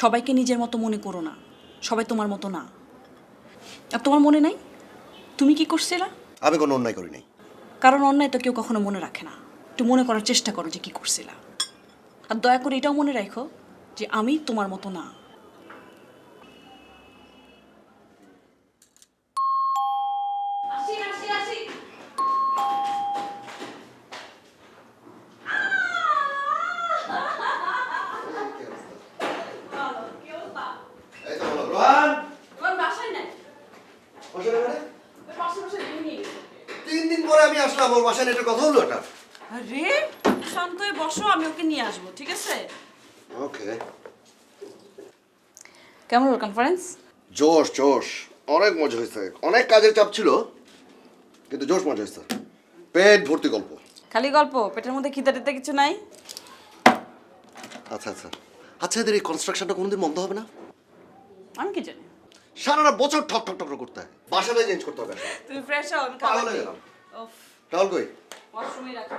সবাইকে নিজের মতো মনে করো না, সবাই তোমার মতো না। আর তোমার মনে নাই তুমি কি করছিলা? আমি কোনো অন্যায় করি নাই। কারণ অন্যায় তো কেউ কখনো মনে রাখে না। একটু মনে করার চেষ্টা করো যে কি করছিলা। আর দয়া করে এটাও মনে রাখো যে আমি তোমার মতো না। আমি আসলাম, ওর বাসায় এটা কথা হলো এটা। আরে শান্ত হয়ে বসো, আমি ওকে নিয়ে আসবো, ঠিক আছে? ওকে। কেমন হলো কনফারেন্স? জোশ জোশ, অনেক মজা হয়েছে। অনেক কাজের চাপ ছিল, কিন্তু জোশ মজা হয়েছে। পেট ভর্তি গল্প। খালি গল্প? পেটের মধ্যে খিদে টিতে কিছু নাই? আচ্ছা আচ্ছা আচ্ছা, এদের এই কনস্ট্রাকশনটা কোনোদিন বন্ধ হবে না? আমি কি জানি। সারাটা বছর ঠক ঠক ঠক করতে হয়, বাসাটা চেঞ্জ করতে হবে। তুমি ফ্রেশ হও, আমি পাগল খাবার হয়ে দিই। গেলাম। উফ, টাওয়াল কই? ওয়াশরুমে রাখো।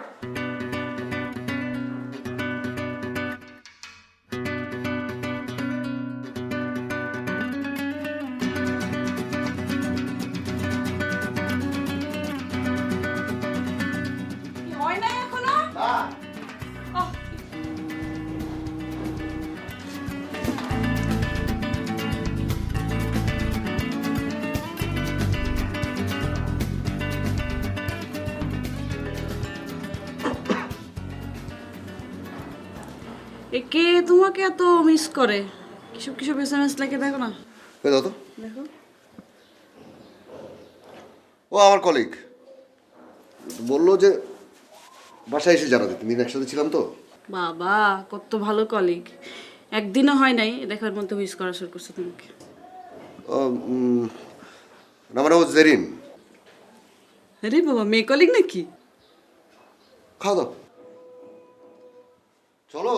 কি হয় না এখনো? আহ, কে তোমাকে এত মিস করে? কিসব কিসব এসএমএস লিখে দেখো না। এই দাও তো। দেখো। ও আমার কলিগ বললো যে বাসায় এসে জানাতে, তুমি একসাথে ছিলাম তো। বাবা কত ভালো কলিগ, একদিনও হয় নাই দেখার মধ্যে মিস করা শুরু করছে তোমাকে। ও, না মানে ও জেরিন। আরে বাবা, মেয়ে কলিগ নাকি? খাওয়া দাও, চলো।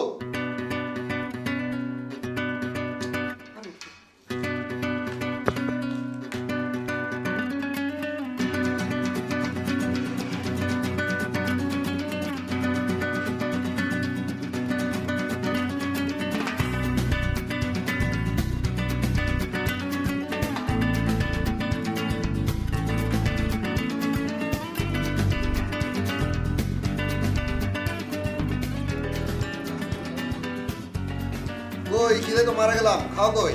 কই খিদে তো মারা গেলাম, খাও কই?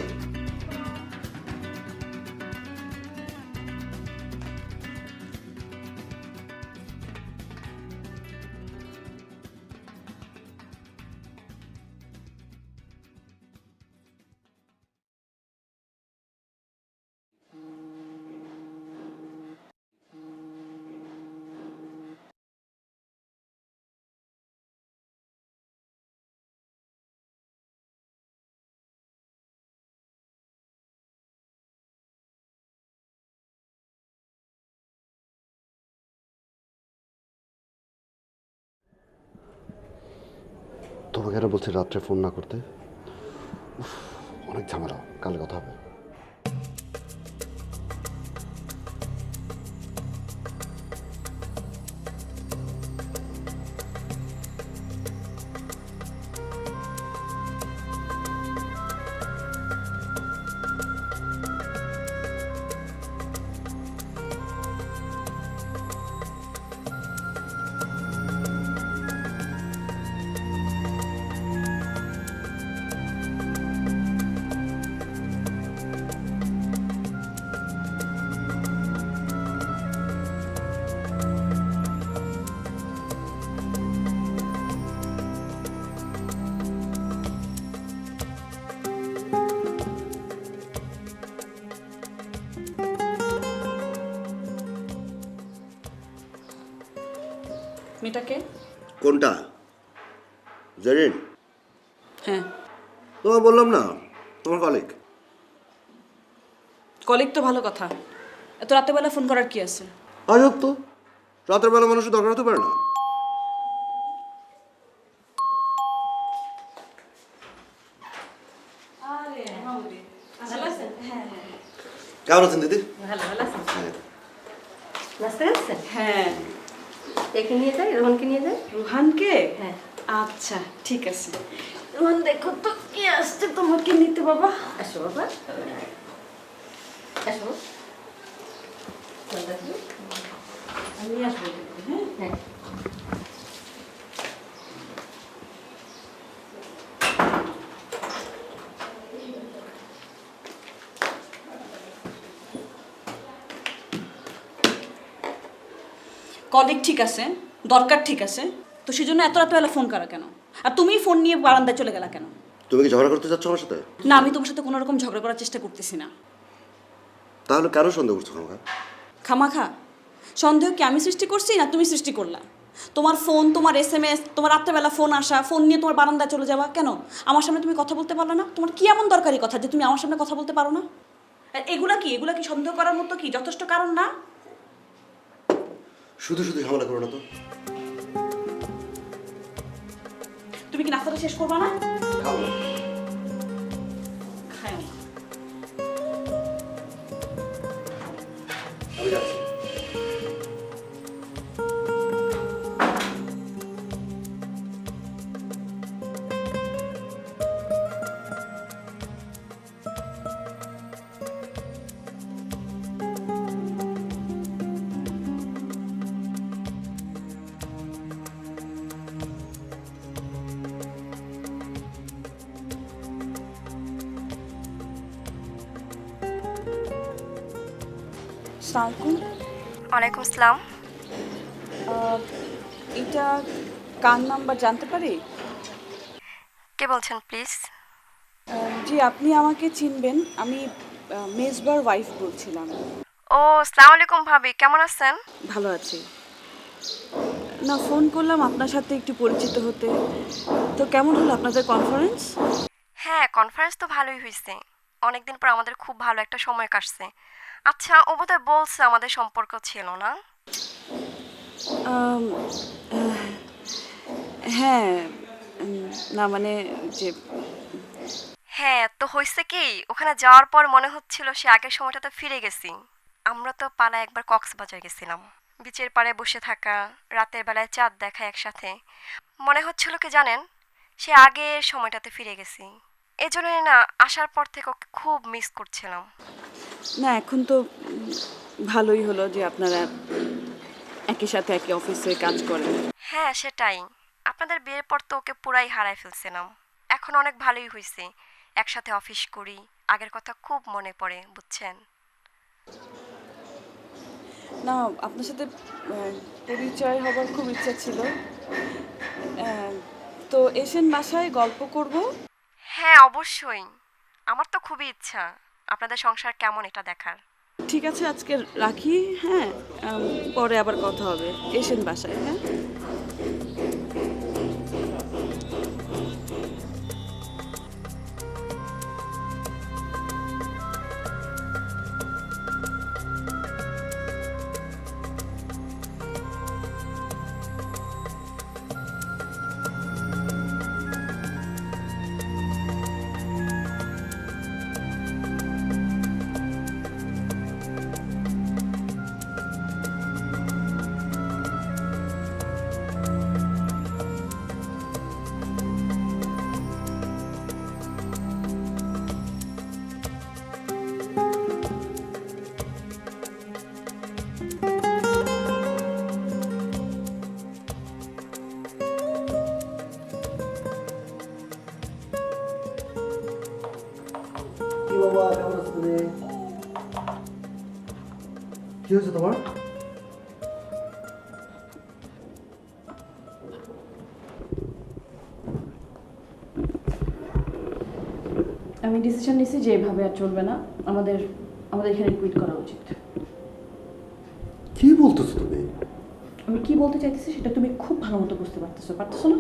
তোমাকে আর বলছি রাত্রে ফোন না করতে। উফ, অনেক ঝামেলা, কালে কথা হবে। মেয়েটাকে? কোনটা? জেরিন? হ্যাঁ। তোমার বললাম না, তোমার কলিগ। কলিগ তো ভালো কথা, এত রাতেবেলা ফোন করার কি আছে? আজব তো, রাতের বেলা মানুষের দরকার হতে পারে না। কেমন আছেন দিদি? ভালো ভালো আছেন? হ্যাঁ। নাস্তা খাচ্ছেন? হ্যাঁ। একে নিয়ে যাই, রোহনকে নিয়ে যাই। রুহানকে? হ্যাঁ। আচ্ছা ঠিক আছে। রুহান দেখো তো কি আসছে তোমাকে নিতে বাবা। আসো বাবা, আসো। ফোনটা দিও। আমি আসবো হ্যাঁ। হ্যাঁ। কলিগ ঠিক আছে, দরকার ঠিক আছে, তো সেজন্য এত রাত বেলা ফোন করা কেন? আর তুমি ফোন নিয়ে বারান্দায় চলে গেলা কেন? তুমি কি ঝগড়া করতে চাচ্ছ আমার সাথে? না, আমি তোমার সাথে কোনো রকম ঝগড়া করার চেষ্টা করতেছি না। তাহলে কেন সন্দেহ করছো আমাকে? খামাখা সন্দেহ কি আমি সৃষ্টি করছি না তুমি সৃষ্টি করলা? তোমার ফোন, তোমার SMS, তোমার রাত্রেবেলা ফোন আসা, ফোন নিয়ে তোমার বারান্দায় চলে যাওয়া কেন? আমার সামনে তুমি কথা বলতে পারো না? তোমার কি এমন দরকারি কথা যে তুমি আমার সামনে কথা বলতে পারো না? আর এগুলা কি সন্দেহ করার মতো কি যথেষ্ট কারণ না? শুধু শুধু ঝামেলা করো না তো। তুমি কি নাস্তাটা শেষ করবা না? খাও না। খায় না। আমি যাচ্ছি। সালামালাইকুম। ওয়ালাইকুম আসসালাম। এটা কার নাম্বার জানতে পারি? কে বলছেন প্লিজ? জি, আপনি আমাকে চিনবেন, আমি মেজবার ওয়াইফ বলছিলাম। ও, আসসালামু আলাইকুম ভাবি, কেমন আছেন? ভালো আছি। না, ফোন করলাম আপনার সাথে একটু পরিচিত হতে। তো কেমন হলো আপনাদের কনফারেন্স? হ্যাঁ, কনফারেন্স তো ভালোই হয়েছে। অনেকদিন পর আমাদের খুব ভালো একটা সময় কাটছে। আচ্ছা, ও বোধহয় বলছে আমাদের সম্পর্ক ছিল না। আম, আহ, হ্যাঁ, না মানে যে হ্যাঁ, তো হয়েছে কি, ওখানে যাওয়ার পর মনে হচ্ছিল সে আগের সময়টাতে ফিরে গেছি। আমরা তো পাড়ায় একবার কক্সবাজার গেছিলাম, বিচের পাড়ে বসে থাকা, রাতের বেলায় চাঁদ দেখা একসাথে। মনে হচ্ছিল কি জানেন, সে আগের সময়টাতে ফিরে গেছি। এজন্যই না আসার পর থেকে ওকে খুব মিস করছিলাম। না, এখন তো ভালোই হলো যে আপনারা একই সাথে একই অফিসে কাজ করেন। হ্যাঁ, সেটাই। আপনাদের বিয়ের পর তো ওকে পুরাই হারায় ফেলছিলাম। এখন অনেক ভালোই হয়েছে, একসাথে অফিস করি। আগের কথা খুব মনে পড়ে, বুঝছেন? না, আপনার সাথে পরিচয় হবার খুব ইচ্ছা ছিল। তো এসেন বাসায়, গল্প করব। হ্যাঁ, অবশ্যই। আমার তো খুবই ইচ্ছা আপনাদের সংসার কেমন এটা দেখার। ঠিক আছে, আজকে রাখি। হ্যাঁ, পরে আবার কথা হবে। এসেন বাসায়। হ্যাঁ, কি বাবা, কেমন আছো তুমি? কি হয়েছে তোমার? আমি ডিসিশন নিছি যে এভাবে আর চলবে না। আমাদের আমাদের এখানে কুইট করা উচিত। কি বলতেছো তুমি? আমি কি বলতে চাইতেছি সেটা তুমি খুব ভালো মতো বুঝতে পারতেছো না?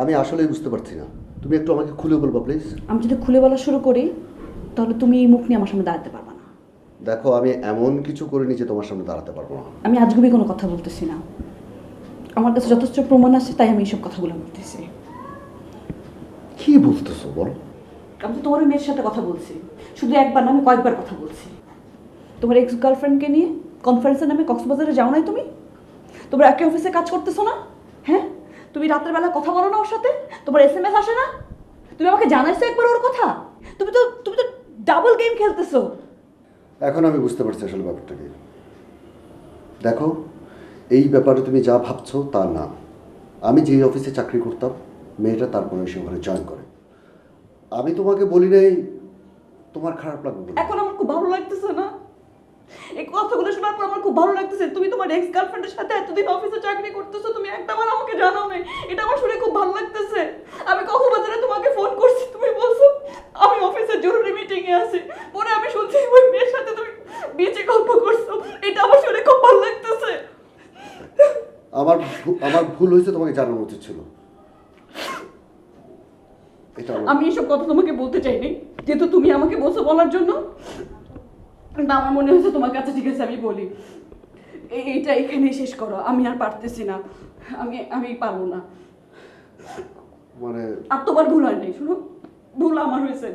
আমি আসলেই বুঝতে পারছি না। তুমি একটু আমাকে খুলে বলবা প্লিজ। আমি যদি খুলে বলা শুরু করি তাহলে তুমি এই মুখ নিয়ে আমার সামনে দাঁড়াতে পারবে না। দেখো, আমি এমন কিছু করিনি যে তোমার সামনে দাঁড়াতে পারবো না। আমি আজগুবি কোনো কথা বলতেছি না। আমার কাছে যথেষ্ট প্রমাণ আছে, তাই আমি এইসব কথাগুলো বলতেছি। কি বলতেছো বলো? আমি তো তোমার ওই মেয়ের সাথে কথা বলছি, শুধু একবার না, আমি কয়েকবার কথা বলছি। তোমার এক্স গার্লফ্রেন্ডকে নিয়ে কনফারেন্সের নামে কক্সবাজারে যাও নাই তুমি? তোমরা একই অফিসে কাজ করতেছো না? হ্যাঁ, তুমি রাতের বেলা কথা বলো না ওর সাথে? তোমার SMS আসে না? তুমি আমাকে জানাইছো একবার ওর কথা? তুমি তো ডাবল গেম খেলতেছো। এখন আমি বুঝতে পারছি আসলে ব্যাপারটা কি। দেখো, এই ব্যাপারে তুমি যা ভাবছো তা না। আমি যেই অফিসে চাকরি করতাম, মেয়েটা তারপরে এসে ওখানে জয়েন করে। আমি তোমাকে বলি নাই তোমার খারাপ লাগবে বলে। এখন আমার খুব ভালো লাগতেছে না, এই কথাগুলো শোনার পর আমার খুব ভালো লাগতেছে। তুমি তোমার এক্স গার্লফ্রেন্ডের সাথে এতদিন অফিসে চাকরি করতেছো, তুমি একটাবার আমাকে জানাও নাই। এটা আমার শুনে খুব ভালো লাগতেছে। আমি কক্সবাজারে তোমাকে ফোন করছি, তুমি বলছো আমি অফিসে জরুরি মিটিং এ আছি। পরে আমি শুনছি ওই মেয়ের সাথে তুমি বিচে গল্প করছো। এটা আমার শুনে খুব ভালো লাগতেছে। আমার ভুল হয়েছে, তোমাকে জানানো উচিত ছিল। এটা আমি এসব কথা তোমাকে বলতে চাইনি, যেহেতু তুমি আমাকে বলছো বলার জন্য। কিন্তু আমার মনে হয়েছে তোমার কাছে ঠিক আছে আমি বলি। এইটা এখানেই শেষ করো, আমি আর পারতেছি না। আমি পারবো না। মানে আর তোমার ভুল হয় নাই, শুনো, ভুল আমার হয়েছে।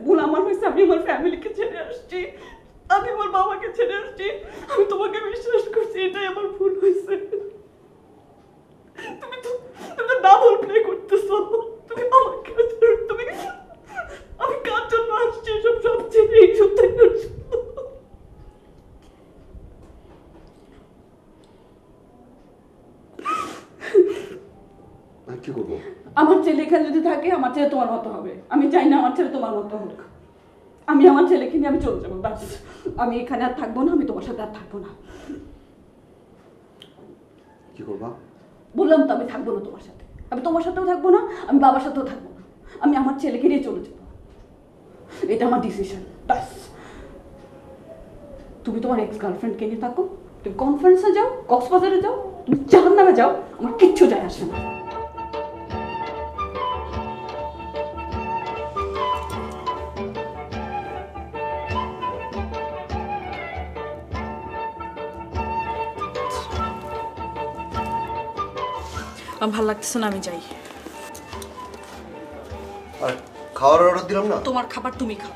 আমি আমার ফ্যামিলিকে ছেড়ে আসছি, আমি আমার বাবাকে ছেড়ে আসছি। আমি তোমাকে বিশ্বাস করছি, এটাই আমার ভুল হয়েছে। তুমি তো ডাবল প্লে করতেছো। তুমি আমাকে তুমি আমি কার জন্য আসছি এসব সব ছেড়ে এই সত্যি করছো। কি করবো? আমার ছেলে এখানে যদি থাকে, আমার ছেলে তোমার মতো হবে। আমি চাই না আমার ছেলে তোমার মতো হোক। আমি আমার ছেলেকে নিয়ে আমি চলে যাবো, ব্যাস। আমি এখানে আর থাকবো না, আমি তোমার সাথে আর থাকবো না। কি করবা? বললাম তো আমি থাকবো না তোমার সাথে। আমি তোমার সাথেও থাকবো না, আমি বাবার সাথেও থাকবো না। আমি আমার ছেলেকে নিয়ে চলে যাবো, এটা আমার ডিসিশন, ব্যাস। তুমি তোমার এক্স গার্লফ্রেন্ডকে নিয়ে থাকো, তুমি কনফারেন্সে যাও, কক্সবাজারে যাও, তুমি জাহান্নামে যাও, আমার কিচ্ছু যায় আসে না। আমার ভালো লাগতেছে না, আমি যাই। আর খাওয়ার অর্ডার দিলাম না। তোমার খাবার তুমি খাও।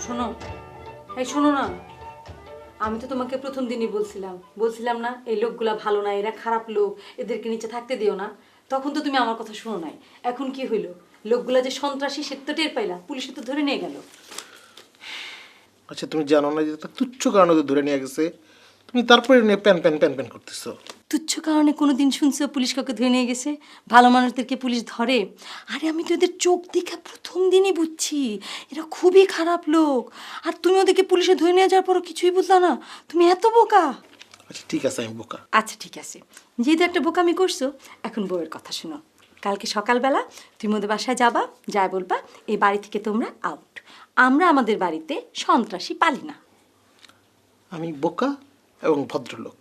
শোনো, এই শোনো না, আমি তো তোমাকে প্রথম দিনই বলছিলাম না এই লোকগুলা ভালো না, এরা খারাপ লোক, এদেরকে নিচে থাকতে দিও না। তখন তো তুমি আমার কথা শোনো নাই। এখন কি হইলো? লোকগুলা যে সন্ত্রাসী সে তো টের পাইলা, পুলিশে তো ধরে নিয়ে গেল। আচ্ছা, তুমি জানো না যে একটা তুচ্ছ কারণে তো ধরে নিয়ে গেছে, তুমি তারপরে নিয়ে প্যান প্যান প্যান প্যান করতেছো। তুচ্ছ কারণে কোনোদিন শুনছো পুলিশ কাউকে ধরে নিয়ে গেছে? ভালো মানুষদেরকে পুলিশ ধরে? আরে আমি তো এদের চোখ দেখে প্রথম দিনই বুঝছি এরা খুবই খারাপ লোক। আর তুমি ওদেরকে পুলিশে ধরে নিয়ে যাওয়ার পরও কিছুই বুঝলা না? তুমি এত বোকা। আচ্ছা ঠিক আছে, আমি বোকা। আচ্ছা ঠিক আছে, যেহেতু একটা বোকামি করছো, এখন বউয়ের কথা শোনো। কালকে সকালবেলা তুমি ওদের বাসায় যাবা, যাই বলবা এই বাড়ি থেকে তোমরা আউট। আমরা আমাদের বাড়িতে সন্ত্রাসী পালি না। আমি বোকা এবং ভদ্রলোক,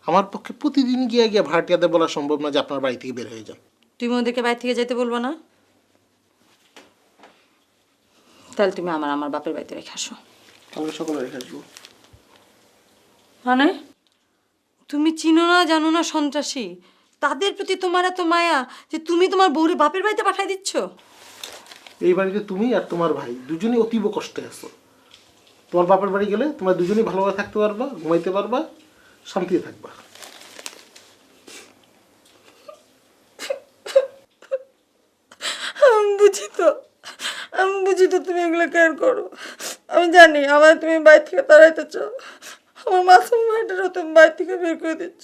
আমার পক্ষে প্রতিদিন গিয়ে গিয়ে ভাড়াটিয়াদের বলা সম্ভব না যে আপনার বাড়ি থেকে বের হয়ে যান। তুমি ওদেরকে বাড়ি থেকে যেতে বলবো না? তাহলে তুমি আমার বাপের বাড়িতে রেখে আসো। কালকে সকালে রেখে আসবো। মানে তুমি চিনো না জানো না সন্ত্রাসী, তাদের প্রতি তোমার এত মায়া যে তুমি তোমার বউরে বাপের বাড়িতে পাঠাই দিচ্ছ? এই বাড়িতে তুমি আর তোমার ভাই দুজনেই অতীব কষ্টে আছো। তোমার বাপের বাড়ি গেলে তোমরা দুজনেই ভালোভাবে থাকতে পারবা, ঘুমাইতে পারবা, শান্তিতে থাকবা। আমি বুঝি তো তুমি এগুলো কেন করো। আমি জানি আমার তুমি বাড়ি থেকে তাড়াইতে চাও, আমার মাসুম ভাইটারও তুমি বাড়ি থেকে বের করে দিচ্ছ।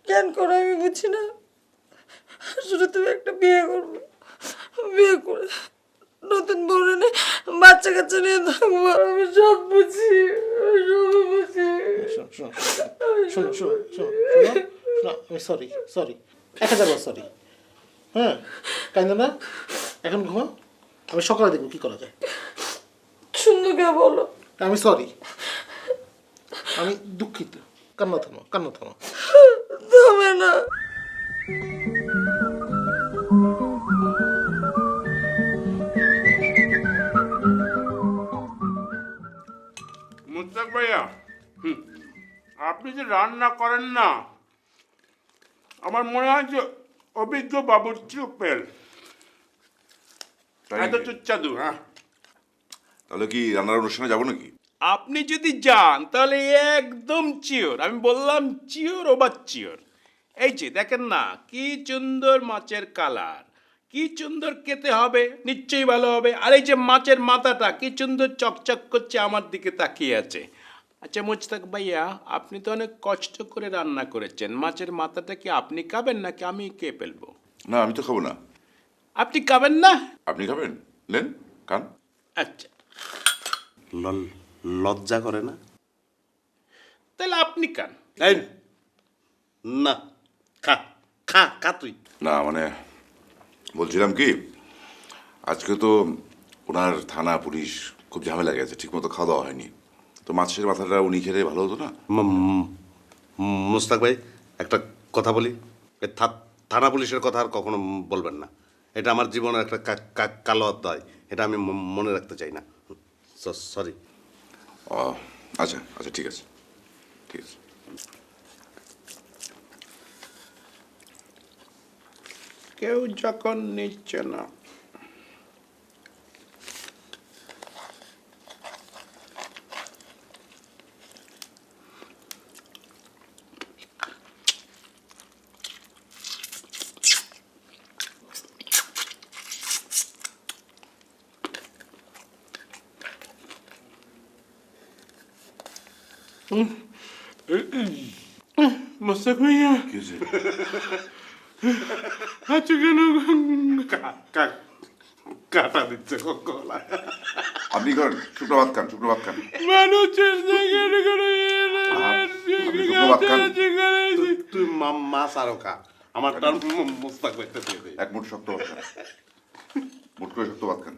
কেন করো আমি বুঝি না। আসলে তুমি একটা বিয়ে করবে, বিয়ে করে নতুন বউ এনে বাচ্চা কাচ্চা নিয়ে থাকবো। আমি সব বুঝি, আমি সরি 1000 সরি। হ্যাঁ, কাইন্দ না, এখন ঘুমা, আমি সকালে দেখবো কি করা যায়। সুন্দর কে বলো। আমি সরি, আমি দুঃখিত। কান্না থামো। থামে না। মুস্তাক ভাইয়া, আপনি যে রান্না করেন না, আমার মনে হয় যে অভিজ্ঞ বাবুর্চি পেল তাই এত নাকি? সুস্বাদু। হ্যাঁ, তাহলে কি রান্নার অনুষ্ঠানে যাবো নাকি? আপনি যদি যান তাহলে একদম চিওর, আমি বললাম চিওর ওভার চিওর। এই যে দেখেন না কি সুন্দর মাছের কালার, কি সুন্দর খেতে হবে, নিশ্চয়ই ভালো হবে। আর এই যে মাছের মাথাটা কি সুন্দর চকচক করছে, আমার দিকে তাকিয়ে আছে। আচ্ছা মুস্তাক ভাইয়া, আপনি তো অনেক কষ্ট করে রান্না করেছেন, মাছের মাথাটা কি আপনি খাবেন নাকি আমি খেয়ে ফেলবো? না, আমি তো খাবো না। আপনি খাবেন না? আপনি খাবেন? নেন, খান। আচ্ছা, লজ্জা করে না? তাহলে আপনি খান। এই, না, খা খা খা তুই। না মানে বলছিলাম কি, আজকে তো ওনার থানা পুলিশ খুব ঝামেলা গেছে, ঠিক মতো খাওয়া দাওয়া হয়নি। তো মাছের মাথাটা উনি খেলে ভালো হতো না? মুস্তাক ভাই, একটা কথা বলি। এ থানা পুলিশের কথা আর কখনো বলবেন না। এটা আমার জীবনের একটা কালো অধ্যায়। এটা আমি মনে রাখতে চাই না। সরি। ও, আচ্ছা আচ্ছা, ঠিক আছে ঠিক আছে। কেউ যখন নিচ্ছে না, মোস্তাক ভাইয়া কি হয়েছে? আচ্ছা কেন কাটা দিচ্ছে গলায়। আপনি করেন, সুপ্রভাত খান, সুপ্রভাত খান। মানুষের জায়গায় কোনো আপনি সুপ্রভাত খান। তুই মাছ আরো খা। আমার টান মুস্তাক ভাইটা দিয়ে দে। এক মুঠ শক্ত ভাত খান, মুঠ করে শক্ত ভাত খান।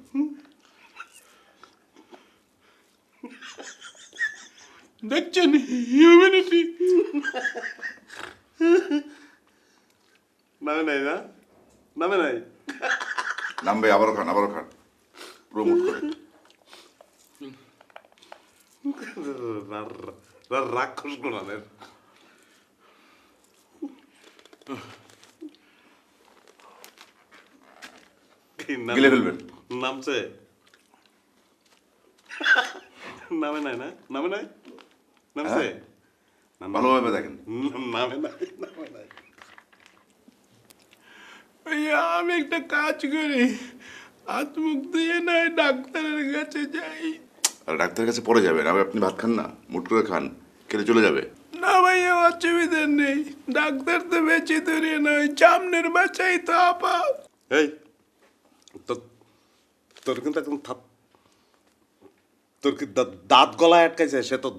দেখছেন হিউম্যানিটি? নামে নাই না? নামে নাই? নামবে, আবারও খান, আবারও খান, পুরো মুঠ করে। রাক্ষস গোলানের। গিলে ফেলবেন। নামছে? নামে নাই না? নামে নাই? নামছে? ভালোভাবে দেখেন। নামে নাই, নামে নাই। ভাইয়া আমি একটা কাজ করি, হাত মুখ দিয়ে নয় ডাক্তারের কাছে যাই। আর ডাক্তারের কাছে পরে যাবেন, আবার আপনি ভাত খান না, মুঠ করে খান, খেলে চলে যাবে। না ভাইয়া অসুবিধা নেই, ডাক্তার তো বেঁচে দূরে নয়, সামনের বাচ্চাই তো আপা। এই, তোর কিন্তু একদম তোর কি দাঁত গলায় আটকাইছে? সে তো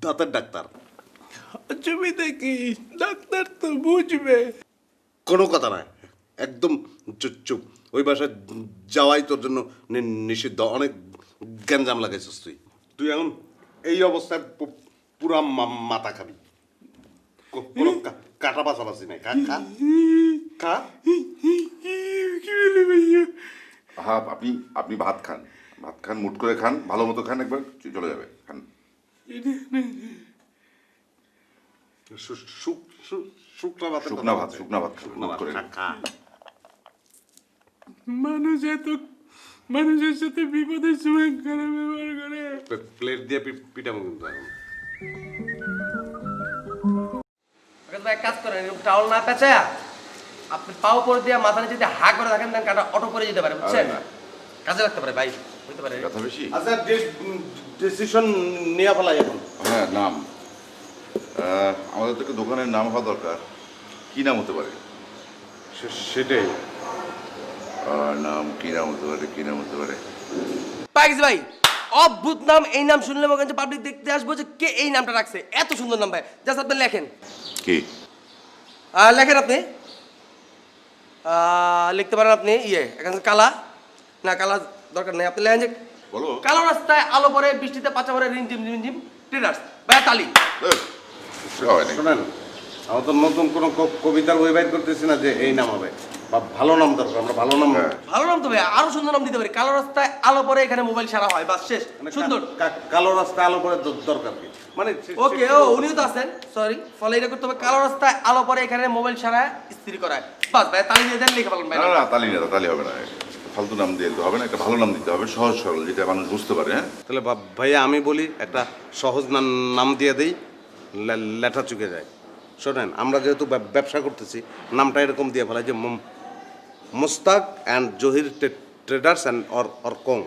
দাঁতের ডাক্তার। অসুবিধা কি, ডাক্তার তো বুঝবে। কোনো কথা নাই, একদম চুপ। ওই বাসায় যাওয়াই তোর জন্য নিষিদ্ধ। অনেক গ্যাঞ্জাম লাগাইছিস তুই এখন এই অবস্থায় পুরা মাথা খাবি। কোনো কাটা পাশাপাশি নাই। খা খা খা। কি বলি ভাইয়া? হ্যাঁ, আপনি ভাত খান, ভাত খান, মুঠ করে খান, ভালো মতো খান, একবার চলে যাবে। খান। শুকনা ভাত, শুকনা ভাত, শুকনা ভাত খান, শুকনা মুঠ ভাত করে। খা। মানুষের সাথে বিপদের সময় খারাপ ব্যবহার করে। প্লেট দিয়ে পিটাবো কিন্তু এখন। ভাই কাজ করেন, এরকম টাওয়াল না পেঁচায়া আপনি পাও পরে দিয়ে মাথা নিচে দিয়ে হা করে রাখেন, দেন কাটা অটো করে যেতে পারে, বুঝছেন? কাজে লাগতে পারে ভাই, বুঝতে পারে। ব্যথা বেশি? আচ্ছা, ডিসিশন নিয়ে ফেলাই এখন। হ্যাঁ, নাম আমাদের তো একটা দোকানের নাম হওয়া দরকার। কি নাম হতে পারে? সেটাই নাম কি নাম হতে পারে, কি নাম হতে পারে? পাইস ভাই, অদ্ভুত নাম। এই নাম শুনলে মনে করেন পাবলিক দেখতে আসবো যে কে এই নামটা রাখছে। এত সুন্দর নাম ভাই, জাস্ট আপনি লেখেন। কি লেখেন আপনি, লিখতে পারেন আপনি এখানে কালা না, কালা দরকার নেই। আপনি লেখেন যে বলো। কালো রাস্তায় আলো পরে, বৃষ্টিতে পাচা পরে, রিমঝিম রিমঝিম ট্রেডার্স ভাইয়া তালি। হয় নাকি? শোনেন, আমার তো নতুন কোনো কবিতার বই বাইর করতেছি না যে এই নাম হবে। ভালো নাম দরকার, আমরা ভালো নাম ভালো নাম তো ভাই, আরো সুন্দর নাম দিতে পারি। কালো রাস্তায় আলো পরে এখানে মোবাইল সারা হয়, বাস শেষ, সুন্দর। কালো রাস্তা আলো করে দরকার কি মানে ওকে, ও উনিও তো আছেন, সরি, ফলে এটা করতে হবে কালো রাস্তায় আলো পরে এখানে মোবাইল সারা স্থির করায়, বাস ভাই তালি দিয়ে দেন, লিখে পারলাম ভাই। না না তালি না, তালি হবে না, ফালতু নাম দিয়ে তো হবে না, একটা ভালো নাম দিতে হবে, সহজ সরল, যেটা মানুষ বুঝতে পারে। হ্যাঁ তাহলে ভাইয়া আমি বলি একটা সহজ নাম দিয়ে দেই, লেঠা চুকে যায়। শোনেন, আমরা যেহেতু ব্যবসা করতেছি, নামটা এরকম দিয়ে ফেলাই যে Mustaq and Zahir traders and or co.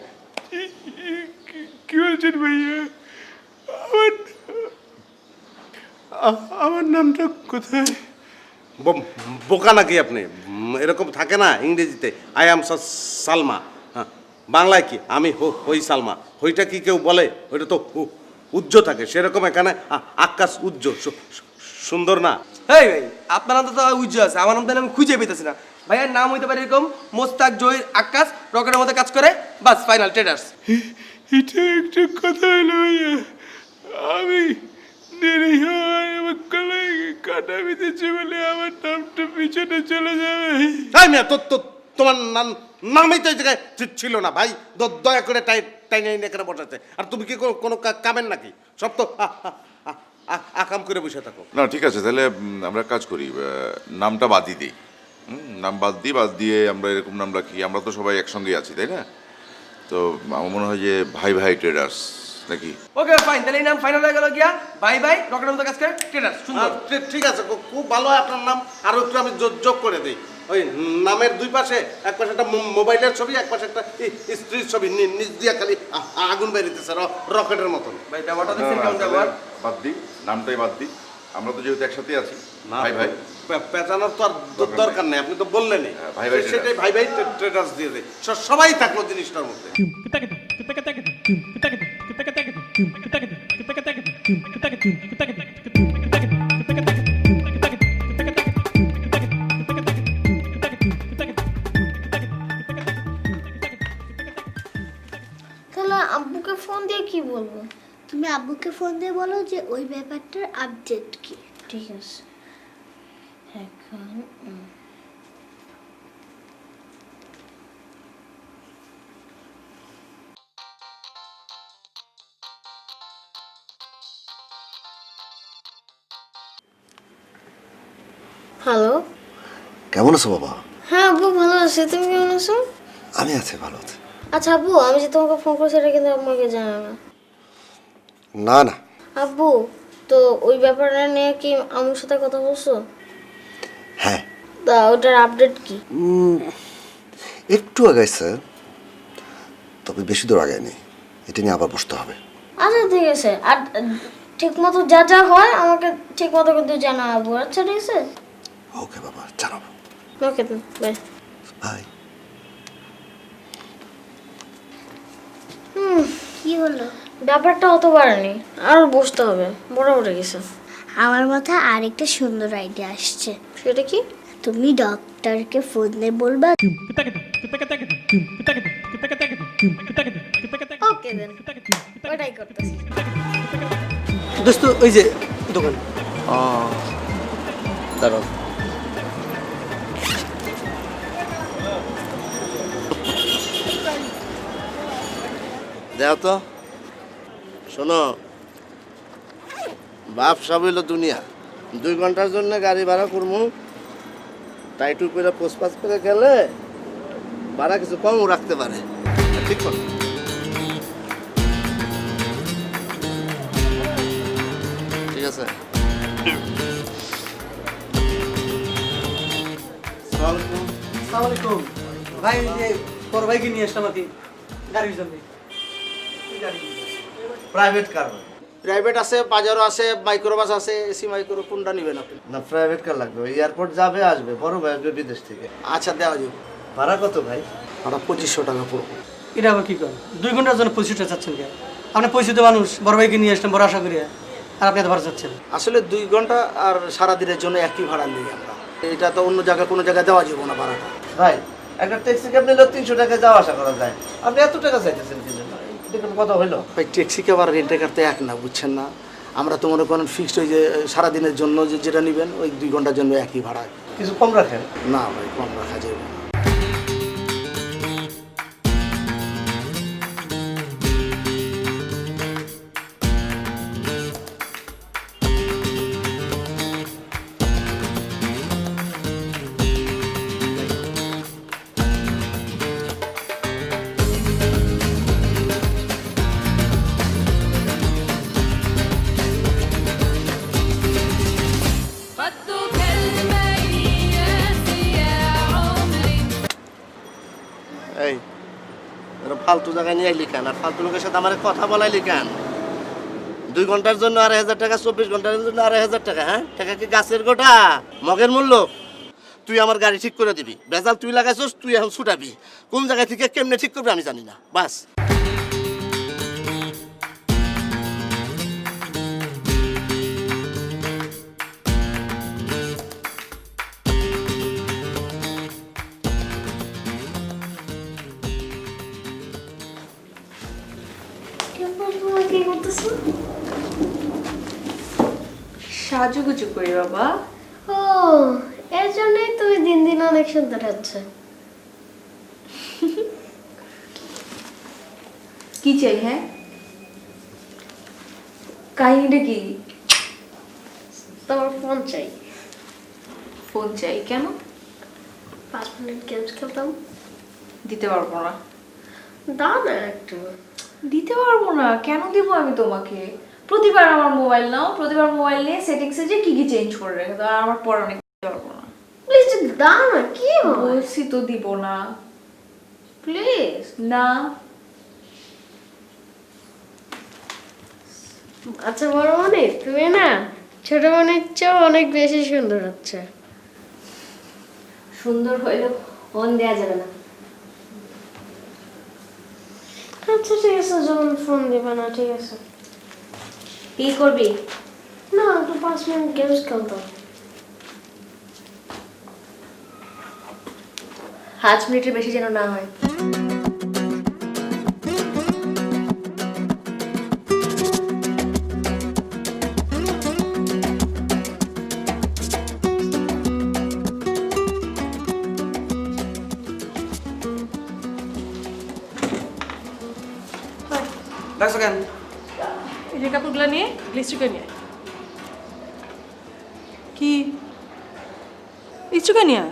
কি বলছেন ভাইয়া? আমার নামটা কোথায়? বোকা নাকি আপনি? এরকম থাকে না ইংরেজিতে, আই অ্যাম সালমা, হ্যাঁ, বাংলায় কি আমি হই সালমা, হইটা কি কেউ বলে? ওইটা তো উজ্জ্ব থাকে, সেরকম এখানে আকাশ উজ্জ্ব, সুন্দর না? এই ভাই, আপনার নাম তো উজ্জ্বল আছে, আমার নাম তো আমি খুঁজে পেতেছি না। ভাইয়ের নাম হইতে পারে এরকম মোস্তাক জহির আকাশ, রকেটের মধ্যে কাজ করে, বাস ফাইনাল, ট্রেডার্স। এটা একটা কথা হলো ভাইয়া, আমি দেরি হয় আমার গলায় কাটা বিঁধেছে বলে আমার নামটা পিছনে চলে যাবে। তাই মিয়া, তোমার নামই তো এই জায়গায় ছিল না ভাই, দয়া করে টাইনে এখানে বসাচ্ছে। আর তুমি কি কোনো কামেন নাকি? সব তো আকাম করে বসে থাকো। না ঠিক আছে, তাহলে আমরা কাজ করি, নামটা বাদই দিই। নাম বাদ দিয়ে আমরা এরকম নাম রাখি, আমরা তো সবাই একসঙ্গে আছি তাই না? তো আমার মনে হয় যে ভাই ভাই ট্রেডার্স নাকি? ওকে ফাইন, তাহলে এই নাম ফাইনাল হয়ে গেল গিয়া, বাই বাই রকেটের মধ্যে কাজ করে, ট্রেডার্স, সুন্দর। ঠিক আছে, খুব ভালো হয় আপনার নাম। আরো একটু আমি যোগ করে দিই, ওই নামের দুই পাশে, এক পাশে একটা মোবাইলের ছবি, এক পাশে একটা স্ত্রীর ছবি, নিচ দিয়ে খালি আগুন বেরিতেছে রকেটের মতন। ভাই ব্যবহারটা দেখছেন কেমন ব্যবহার? বাদ দিই, নামটাই বাদ দিই, আমরা তো যেহেতু একসাথে আছি, ভাই ভাই। পেঁচানোর তো আর দরকার নেই, আপনি তো বললেনই, ভাই ভাই সেটাই ভাই ভাই ট্রেডার্স দিয়ে দেয়, সবাই থাকলো জিনিসটার মধ্যে। তাহলে আব্বুকে ফোন দিয়ে কি বলবো? তুমি আব্বুকে ফোন দিয়ে বলো যে ওই ব্যাপারটার আপডেট কি। ঠিক আছে, এখন হ্যালো। কেমন আছো বাবা? হ্যাঁ আব্বু ভালো আছে, তুমি কেমন আছো? আমি আছি, ভালো আছি। আচ্ছা আব্বু, আমি যে তোমাকে ফোন করছি এটা কিন্তু আমাকে জানা না। না না আব্বু, তো ওই ব্যাপারটা নিয়ে কি আমার সাথে কথা বলছো? হ্যাঁ, তা ওটার আপডেট কি? একটু আগাইছে, তবে বেশি দূর আগায়নি। এটা নিয়ে আবার বসতে হবে। আচ্ছা ঠিক আছে, আর ঠিক মতো যা যা হয় আমাকে ঠিক মতো কিন্তু জানাবো। আচ্ছা ঠিক আছে, ওকে বাবা, জানাবো। Okay bye bye. কি হলো? ব্যাপারটা অত বাড়েনি, আর বসতে হবে, মোটামুটি গেছে। আমার মাথায় আরেকটা সুন্দর আইডিয়া আসছে। সেটা কি? তুমি ডক্টরকে ফোন দিয়ে বলবা। ওকে দেন, ওটাই করতেছি। দোস্ত ওই যে দোকান, দাঁড়াও, দেখো তো, শোনো, বাপ সব হইলো দুনিয়া। 2 ঘন্টার জন্য গাড়ি ভাড়া করবো, টাইটু করে পোস্টপাস করে গেলে ভাড়া কিছু কমও রাখতে পারে। ঠিক করো। ঠিক আছে। আসসালামাইকুম ভাই, যে বড় ভাইকে নিয়ে আসলাম আর কি গাড়ির জন্য। Private car? প্রাইভেট আছে, বাজারও আছে, মাইক্রোবাস আছে, এসি মাইক্রো, কোনটা নেবেন আপনি? না, প্রাইভেট কার লাগবে। এয়ারপোর্ট যাবে আসবে, বড় ভাই আসবে বিদেশ থেকে। আচ্ছা দেওয়া যাবে। ভাড়া কত ভাই? ভাড়া 2500 টাকা পড়বে। এটা আবার কি করেন? 2 ঘন্টার জন্য 25 টাকা চাচ্ছেন কেন? আপনি পরিচিত মানুষ, বড় ভাইকে নিয়ে আসলাম বড় আশা করি, আর আপনি এত ভাড়া চাচ্ছেন? আসলে 2 ঘন্টা আর সারাদিনের জন্য একই ভাড়া নিই আমরা। এটা তো অন্য জায়গায় কোনো জায়গায় দেওয়া যাবে না ভাড়াটা। ভাই একটা ট্যাক্সি ক্যাব নিলে 300 টাকা যাওয়া আসা করা যায়, আপনি এত টাকা চাইতেছেন কি জন্য? এটা কথা হইলো ভাই? ট্যাক্সি ক্যাব আর রেন্টের কার তো এক না, বুঝছেন না? আমরা তো মনে করেন ফিক্সড ওই যে সারাদিনের জন্য যেটা নেবেন ওই 2 ঘন্টার জন্য একই ভাড়া। কিছু কম রাখেন। না ভাই, কম রাখা যাবে না। এই তোরা ফালতু জায়গায় নিয়ে আইলি কেন? আর ফালতু লোকের সাথে আমার কথা বলাইলি কেন? 2 ঘন্টার জন্য 2,500 টাকা, 24 ঘন্টার জন্য 2,500 টাকা। হ্যাঁ, টাকা কি গাছের গোটা, মগের মূল্য? তুই আমার গাড়ি ঠিক করে দিবি, বেজাল তুই লাগাইছস, তুই এখন ছুটাবি। কোন জায়গা থেকে কেমনে ঠিক করবি আমি জানি না, বাস। কি করতেছো? সাজুগুজু করি বাবা। ও, এর জন্যই তুমি দিন দিন অনেক সুন্দর হচ্ছে। কি চাই? হ্যাঁ, কাহিনীটা কি? তোমার ফোন চাই। ফোন চাই কেন? 5 মিনিট গেমস খেলতাম। দিতে পারবো না। দাও না একটু। দিতে পারবো না কেন দিব আমি তোমাকে? প্রতিবার আমার মোবাইল নাও, প্রতিবার মোবাইল নিয়ে সেটিংসে যে কি কি চেঞ্জ করে রেখে দাও, আর আমার পরে অনেক দিতে পারবো না। প্লিজ দাও না, কি হয়? বলছি তো দিব না। প্লিজ না। আচ্ছা বড় মনে, তুমি না ছোট মনের চেয়েও অনেক বেশি সুন্দর হচ্ছে। সুন্দর হইলেও ফোন দেওয়া যাবে না। আচ্ছা ঠিক আছে, যখন ফোন দিবে না ঠিক আছে। কি করবি? না, একটু 5 মিনিট গেমস খেলতাম। 5 মিনিটের বেশি যেন না হয়। ডাকছো কেন? এই যে কাপড়গুলো নিয়ে লিস্টুকে নিয়ে কি লিস্টুকে নিয়ে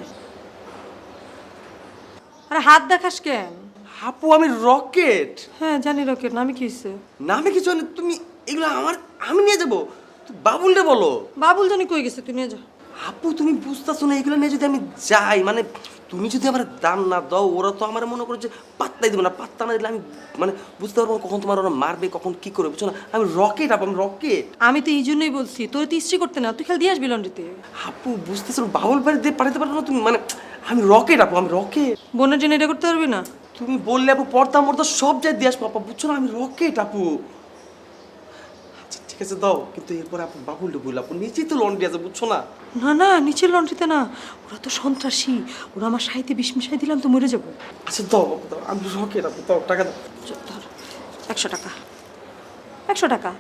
আরে হাত দেখাস কেন? আপু আমি রকেট। হ্যাঁ জানি রকেট, নামে কি হচ্ছে? নামে কিছু নেই, তুমি এগুলো আমি নিয়ে যাবো। বাবুলরে বলো। বাবুল জানি কই গেছে, তুই নিয়ে যা। আপু তুমি বুঝতেছো না, এগুলো নিয়ে যদি আমি যাই, মানে তুমি যদি আমার দাম না দাও, ওরা তো আমার মনে করো যে পাত্তাই দেবো না। পাত্তা না দিলে আমি মানে বুঝতে পারবো না কখন তোমার ওরা মারবে, কখন কি করবে, বুঝছো না? আমি রকেট আপু, আমি রকেট। আমি তো এই জন্যই বলছি তোর তো ইস্ত্রি করতে না, তুই খালি দিয়ে আসবি লন্ড্রিতে। আপু বুঝতেছো, বাবুল বাড়ি দিয়ে পাঠাতে পারো না তুমি? মানে আমি রকেট আপু, আমি রকেট। বোনের জন্য এটা করতে পারবি না? তুমি বললে আপু পর্দা মর্দা সব যাই দিয়ে আসবো আপু, বুঝছো না? আমি রকেট আপু। আচ্ছা ঠিক আছে দাও, কিন্তু এরপরে আপু বাবুলটা বললো, আপু নিচেই তো লন্ড্রি আছে, বুঝছো না? না না, নিচের লন্ড্রিতে না, ওরা তো সন্ত্রাসী, ওরা আমার সাহিত্যে বিষ মিশাই দিলাম তো মরে যাবো। আচ্ছা দাও আপু দাও, আমি রকেট আপু, দাও টাকা দাও। ধর 100 টাকা। 100 টাকা?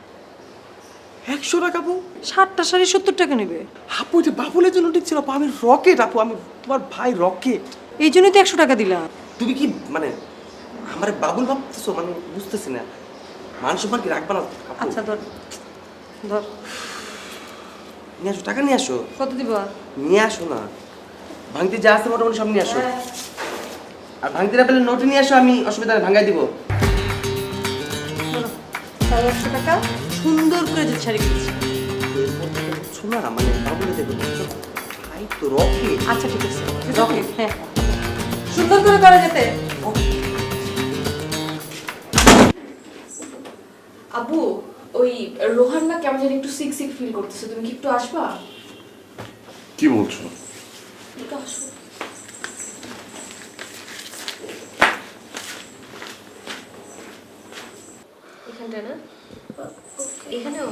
100 টাকা আপু? 60টা শাড়ি 70 টাকা নেবে। আপু এটা বাবুলের জন্য ঠিক ছিল আপু, আমি রকেট আপু, আমি তোমার ভাই রকেট। এই জন্যই তো 100 টাকা দিলাম। তুমি কি মানে আমার বাবুল ভাবতেছো? মানে বুঝতেছি না, মান সম্মান কি রাখবা না? আপু, আচ্ছা ধর ধর, নিয়ে আসো, টাকা নিয়ে আসো। কত দিব? নিয়ে আসো না, ভাঙতি যা আছে মোটামুটি সব নিয়ে আসো। আর ভাঙতি না পেলে নোটে নিয়ে আসো, আমি অসুবিধা নেই ভাঙাই দিব। 100 টাকা সুন্দর করে যে শাড়ি কিনেছি। বুঝছো না, মানে বাবুলে দেবো, বুঝছো? ভাই তো রকেট। আচ্ছা ঠিক আছে, রকেট, হ্যাঁ সুন্দর করে করা যেতে। আবু, ওই রোহান না কেমন জানি একটু সিক সিক ফিল করতেছে, তুমি কি একটু আসবা? কি বলছো? একটু আসো। এখানটা না, এখানেও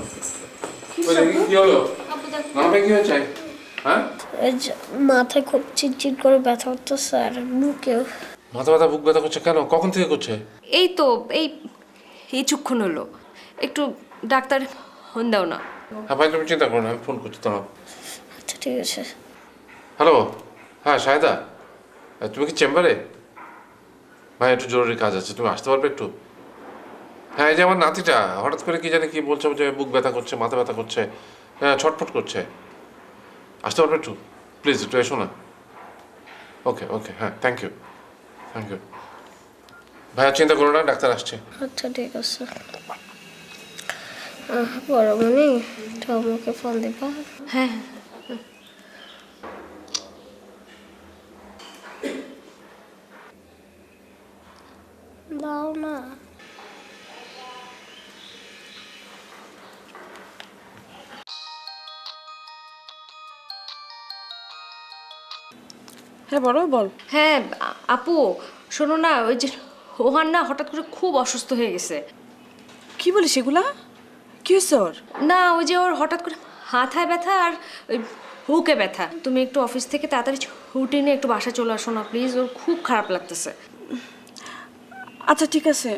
কি হলো? মামাটা কি হয়েছে? হ্যাঁ, মাথায় খুব চিটচিট করে ব্যথা করতেছে আর বুকেও। মাথা ব্যথা বুক ব্যথা করছে কেন? কখন থেকে করছে? এই তো এই কিছুক্ষণ হলো, একটু ডাক্তার হন দাও না। হ্যাঁ ভাই তুমি চিন্তা করো না, আমি ফোন করছি তোমার। আচ্ছা ঠিক আছে। হ্যালো, হ্যাঁ সাহেদা, তুমি কি চেম্বারে? ভাই একটু জরুরি কাজ আছে, তুমি আসতে পারবে একটু? হ্যাঁ, এই যে আমার নাতিটা হঠাৎ করে কি জানি কি বলছে, যে বুক ব্যথা করছে, মাথা ব্যথা করছে, হ্যাঁ ছটফট করছে। আসতে পারবে একটু প্লিজ, একটু এসো না। ওকে ওকে, হ্যাঁ থ্যাংক ইউ থ্যাংক ইউ। ভাইয়া চিন্তা করো না, ডাক্তার আসছে। আচ্ছা ঠিক আছে। বড় মনি আমাকে ফোন দিবা? হ্যাঁ দাও না। হ্যাঁ বড় বল। হ্যাঁ আপু শোনো না, ওই যে রোহান না হঠাৎ করে খুব অসুস্থ হয়ে গেছে। কি বলিস এগুলা? কি হয়েছে ওর? না ওই যে ওর হঠাৎ করে মাথায় ব্যথা আর ওই বুকে ব্যথা। তুমি একটু অফিস থেকে তাড়াতাড়ি ছুটি নিয়ে একটু বাসায় চলে আসো না প্লিজ, ওর খুব খারাপ লাগতেছে। আচ্ছা ঠিক আছে,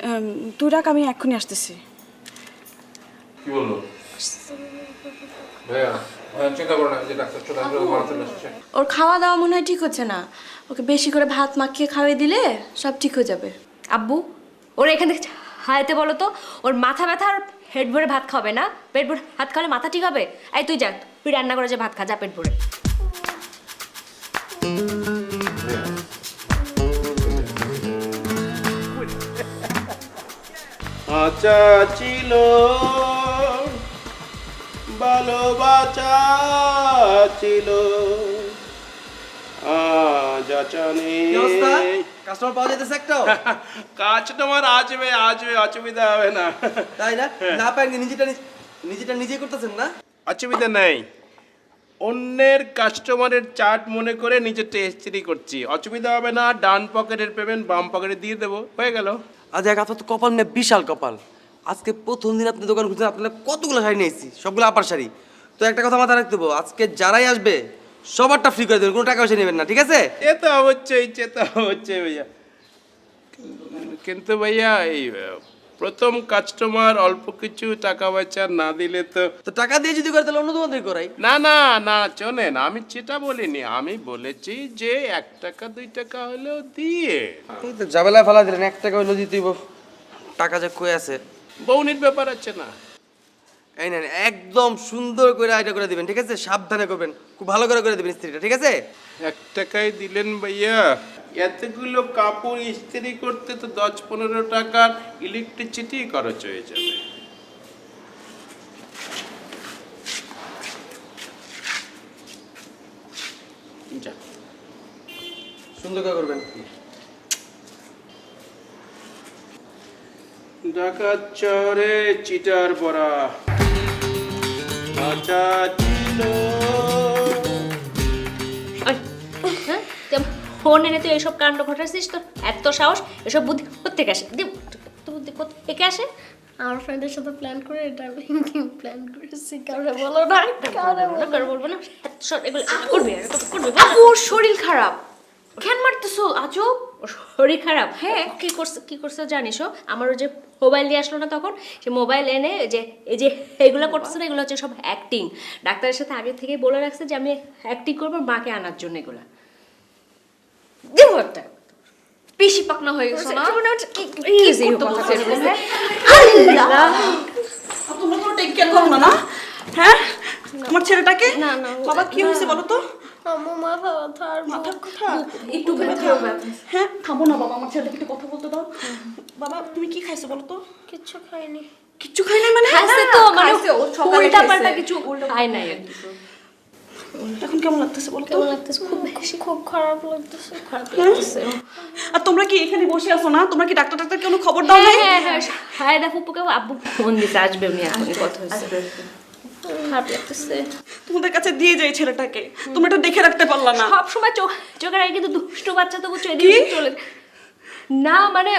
তুই রাখ, আমি এক্ষুনি আসতেছি। কি বললো ভাইয়া? চিন্তা করো না, যে ডাক্তার চলে আসবে, মারাতে আসছে। ওর খাওয়া দাওয়া মনে হয় ঠিক হচ্ছে না, ওকে বেশি করে ভাত মাখিয়ে খাওয়াই দিলে সব ঠিক হয়ে যাবে। আব্বু ওর এখান থেকে হাইতে বলো তো, ওর মাথা ব্যথা আর পেট ভরে ভাত খাবে না, পেট ভরে ভাত খাওয়ালে মাথা ঠিক হবে? এই তুই যা, তুই রান্না করে যে ভাত খা, যা পেট ভরে। আচা ছিল ভালোবাসা ছিল, আজ আচা নেই। কাস্টমার পাওয়া যেতেছে একটা? কাস্টমার আসবে আসবে, অসুবিধা হবে না। তাই না? না পাই নিজেটা নিজে করতেছেন না? অসুবিধা নেই, অন্যের কাস্টমারের চার্ট মনে করে নিজে টেস্টরি করছি, অসুবিধা হবে না। ডান পকেটের পেমেন্ট বাম পকেটে দিয়ে দেবো, হয়ে গেল। আজ এক আপনার তো কপাল নিয়ে বিশাল কপাল। আজকে প্রথম দিন আপনি দোকান খুলছেন, আপনার কতগুলো শাড়ি নিয়েছি, সবগুলো আপার শাড়ি। তো একটা কথা মাথায় রাখতে দেবো, আজকে যারাই আসবে সবারটা ফ্রি করে দেবেন, কোনো টাকা পয়সা নেবেন না, ঠিক আছে? এ তো অবশ্যই, সে তো অবশ্যই ভাইয়া। কিন্তু ভাইয়া এই প্রথম কাস্টমার অল্প কিছু টাকা পয়সা না দিলে তো। তো টাকা দিয়ে যদি করে তাহলে অন্য দোকান থেকে করাই। না না না, শোনেন, আমি সেটা বলিনি, আমি বলেছি যে 1 টাকা 2 টাকা হলেও দিয়ে। এই তো ঝামেলা ফেলা দিলেন, 1 টাকা হইলো দিতেই টাকা যে কই আছে। বউনির ব্যাপার আছে না। এই নেন, একদম সুন্দর করে আইডিয়া করে দিবেন, ঠিক আছে? সাবধানে করবেন, খুব ভালো করে দিবেন ইস্ত্রিটা, ঠিক আছে? 1 টাকায় দিলেন ভাইয়া, এতগুলো কাপড় ইস্ত্রি করতে তো 10-15 টাকার ইলেকট্রিসিটি খরচ হয়ে যাবে। যা, সুন্দর করে করবেন। ঢাকা চরে চিটার বড়া আচা ছিল। হ্যাঁ ফোন এনে তুই এইসব কাণ্ড ঘটাচ্ছিস, তোর এত সাহস, এসব বুদ্ধি কোত্থেকে আসে? বুদ্ধি কোত্থেকে আসে? আমার ফ্রেন্ডের সাথে প্ল্যান করে এটা প্ল্যান করেছি, কাউরে বলো না, কাউরে বলবো না, এগুলো করবি করবি। ওর শরীর খারাপ, কেন মারতেছো আজব? শরীর খারাপ? হ্যাঁ কি করছে জানিস? আমার ওই যে মোবাইল দিয়ে আসলো না তখন, সে মোবাইল এনে এই যে এগুলো করতেছে না, এগুলো হচ্ছে সব অ্যাক্টিং। ডাক্তারের সাথে আগে থেকে বলে রাখছে যে আমি অ্যাক্টিং করবো মাকে আনার জন্য। এগুলা দেবো একটা বেশি পাকনা হয়ে গেছে না? তোমরা কোনো টেক কেয়ার করো না না? হ্যাঁ আমার ছেলেটাকে। বাবা কি হয়েছে বলো তো? আমার মাথা ব্যথা আর মাথা ব্যথা, একটু ব্যথা। হ্যাঁ থামো না বাবা, আমার ছেলেটাকে একটু কথা বলতে দাও। বাবা তুমি কি খাইছো বলো তো? কিচ্ছু খাইনি। কিচ্ছু খাই নাই মানে? খাইছে তো, মানে উল্টা পাল্টা খাইছে। কিছু খাই নাই। এখন কেমন লাগতেছে বলো তো? কেমন লাগতেছে? খুব খারাপ লাগতেছে। আর তোমরা কি এখানে বসে আছো না? তোমরা কি ডাক্তার কোনো খবর দাও নাই? হ্যাঁ দেখো ফুপুকে আব্বু ফোন দিতে আসবে, উনি এখনই কথা হয়েছে। খারাপ লাগতেছে। তোমাদের কাছে দিয়ে যাই ছেলেটাকে, তোমরা এটা দেখে রাখতে পারলা না? সব সময় চোখের আগে কিন্তু দুষ্ট বাচ্চা তো বুঝছো, এদিকে চলে না মানে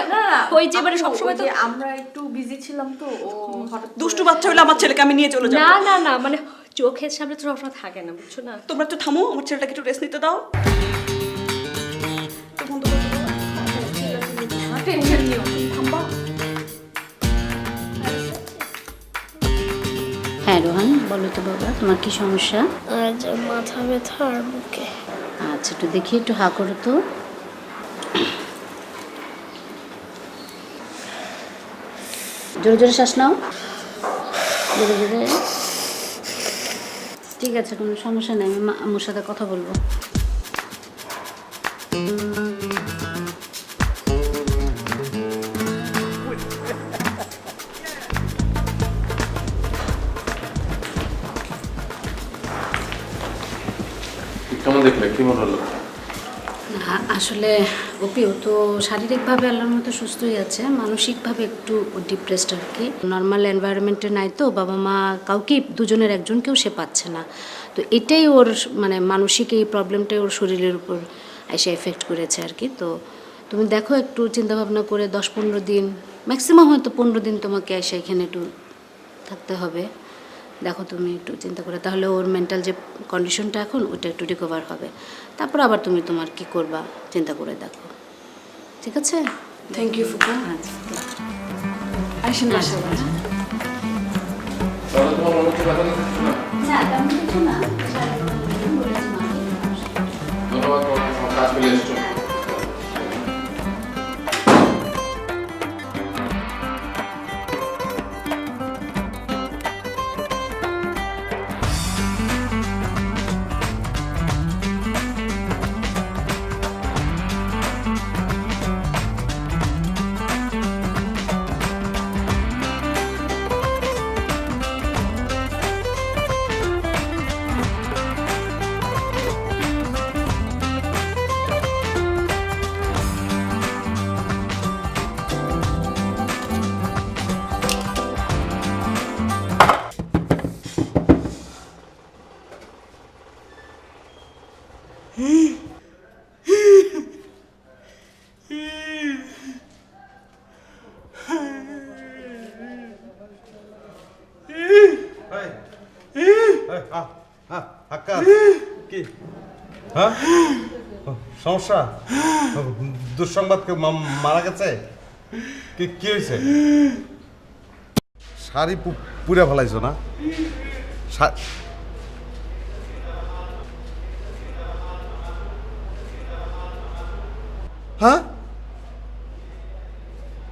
ওই যে মানে সবসময় তো আমরা একটু বিজি ছিলাম তো, ও হঠাৎ দুষ্টু বাচ্চা হলে আমার ছেলেকে আমি নিয়ে চলে যাবো। না মানে চোখের সামনে তো সবসময় থাকে না, বুঝছো না? তোমরা একটু থামো, আমার ছেলেটাকে একটু রেস্ট নিতে দাও। টেনশন নিও, থামবা। হ্যাঁ রোহান বলো তো বাবা, তোমার কি সমস্যা? আজ মাথা ব্যথা আর বুকে। আচ্ছা একটু দেখি, একটু হা করো তো। জোরে জোরে শ্বাস নাও, জোরে জোরে। ঠিক আছে, কোনো সমস্যা নেই, আমি আম্মুর সাথে কথা বলবো। কেমন দেখলে, কি মনে হলো? আসলে ওপি ও তো শারীরিকভাবে আল্লাহর মতো সুস্থই আছে, মানসিকভাবে একটু ডিপ্রেসড আর কি। নর্মাল এনভায়রনমেন্টে নাই তো, বাবা মা কাউকেই, দুজনের একজনকেও সে পাচ্ছে না। তো এটাই ওর মানে মানসিক এই প্রবলেমটাই ওর শরীরের উপর এসে এফেক্ট করেছে আর কি। তো তুমি দেখো একটু চিন্তাভাবনা করে 10-15 দিন, ম্যাক্সিমাম হয়তো 15 দিন তোমাকে এসে এখানে একটু থাকতে হবে। দেখো তুমি একটু চিন্তা করে, তাহলে ওর মেন্টাল যে কন্ডিশনটা এখন ওটা একটু রিকভার হবে। তারপর আবার তুমি তোমার কি করবা চিন্তা করে দেখো, ঠিক আছে? থ্যাংক ইউ ফুপা। আসেন আসেন। তোমার মনে হচ্ছে ব্যথা লাগছে না? না তেমন কিছু না, ধন্যবাদ, তোমার কাজ পেলে এসছো। কি হ্যাঁ সমস্যা? দুঃসংবাদ, কেউ মারা গেছে? কি কি হয়েছে? শাড়ি পুড়ে ফেলাইছো না? হ্যাঁ,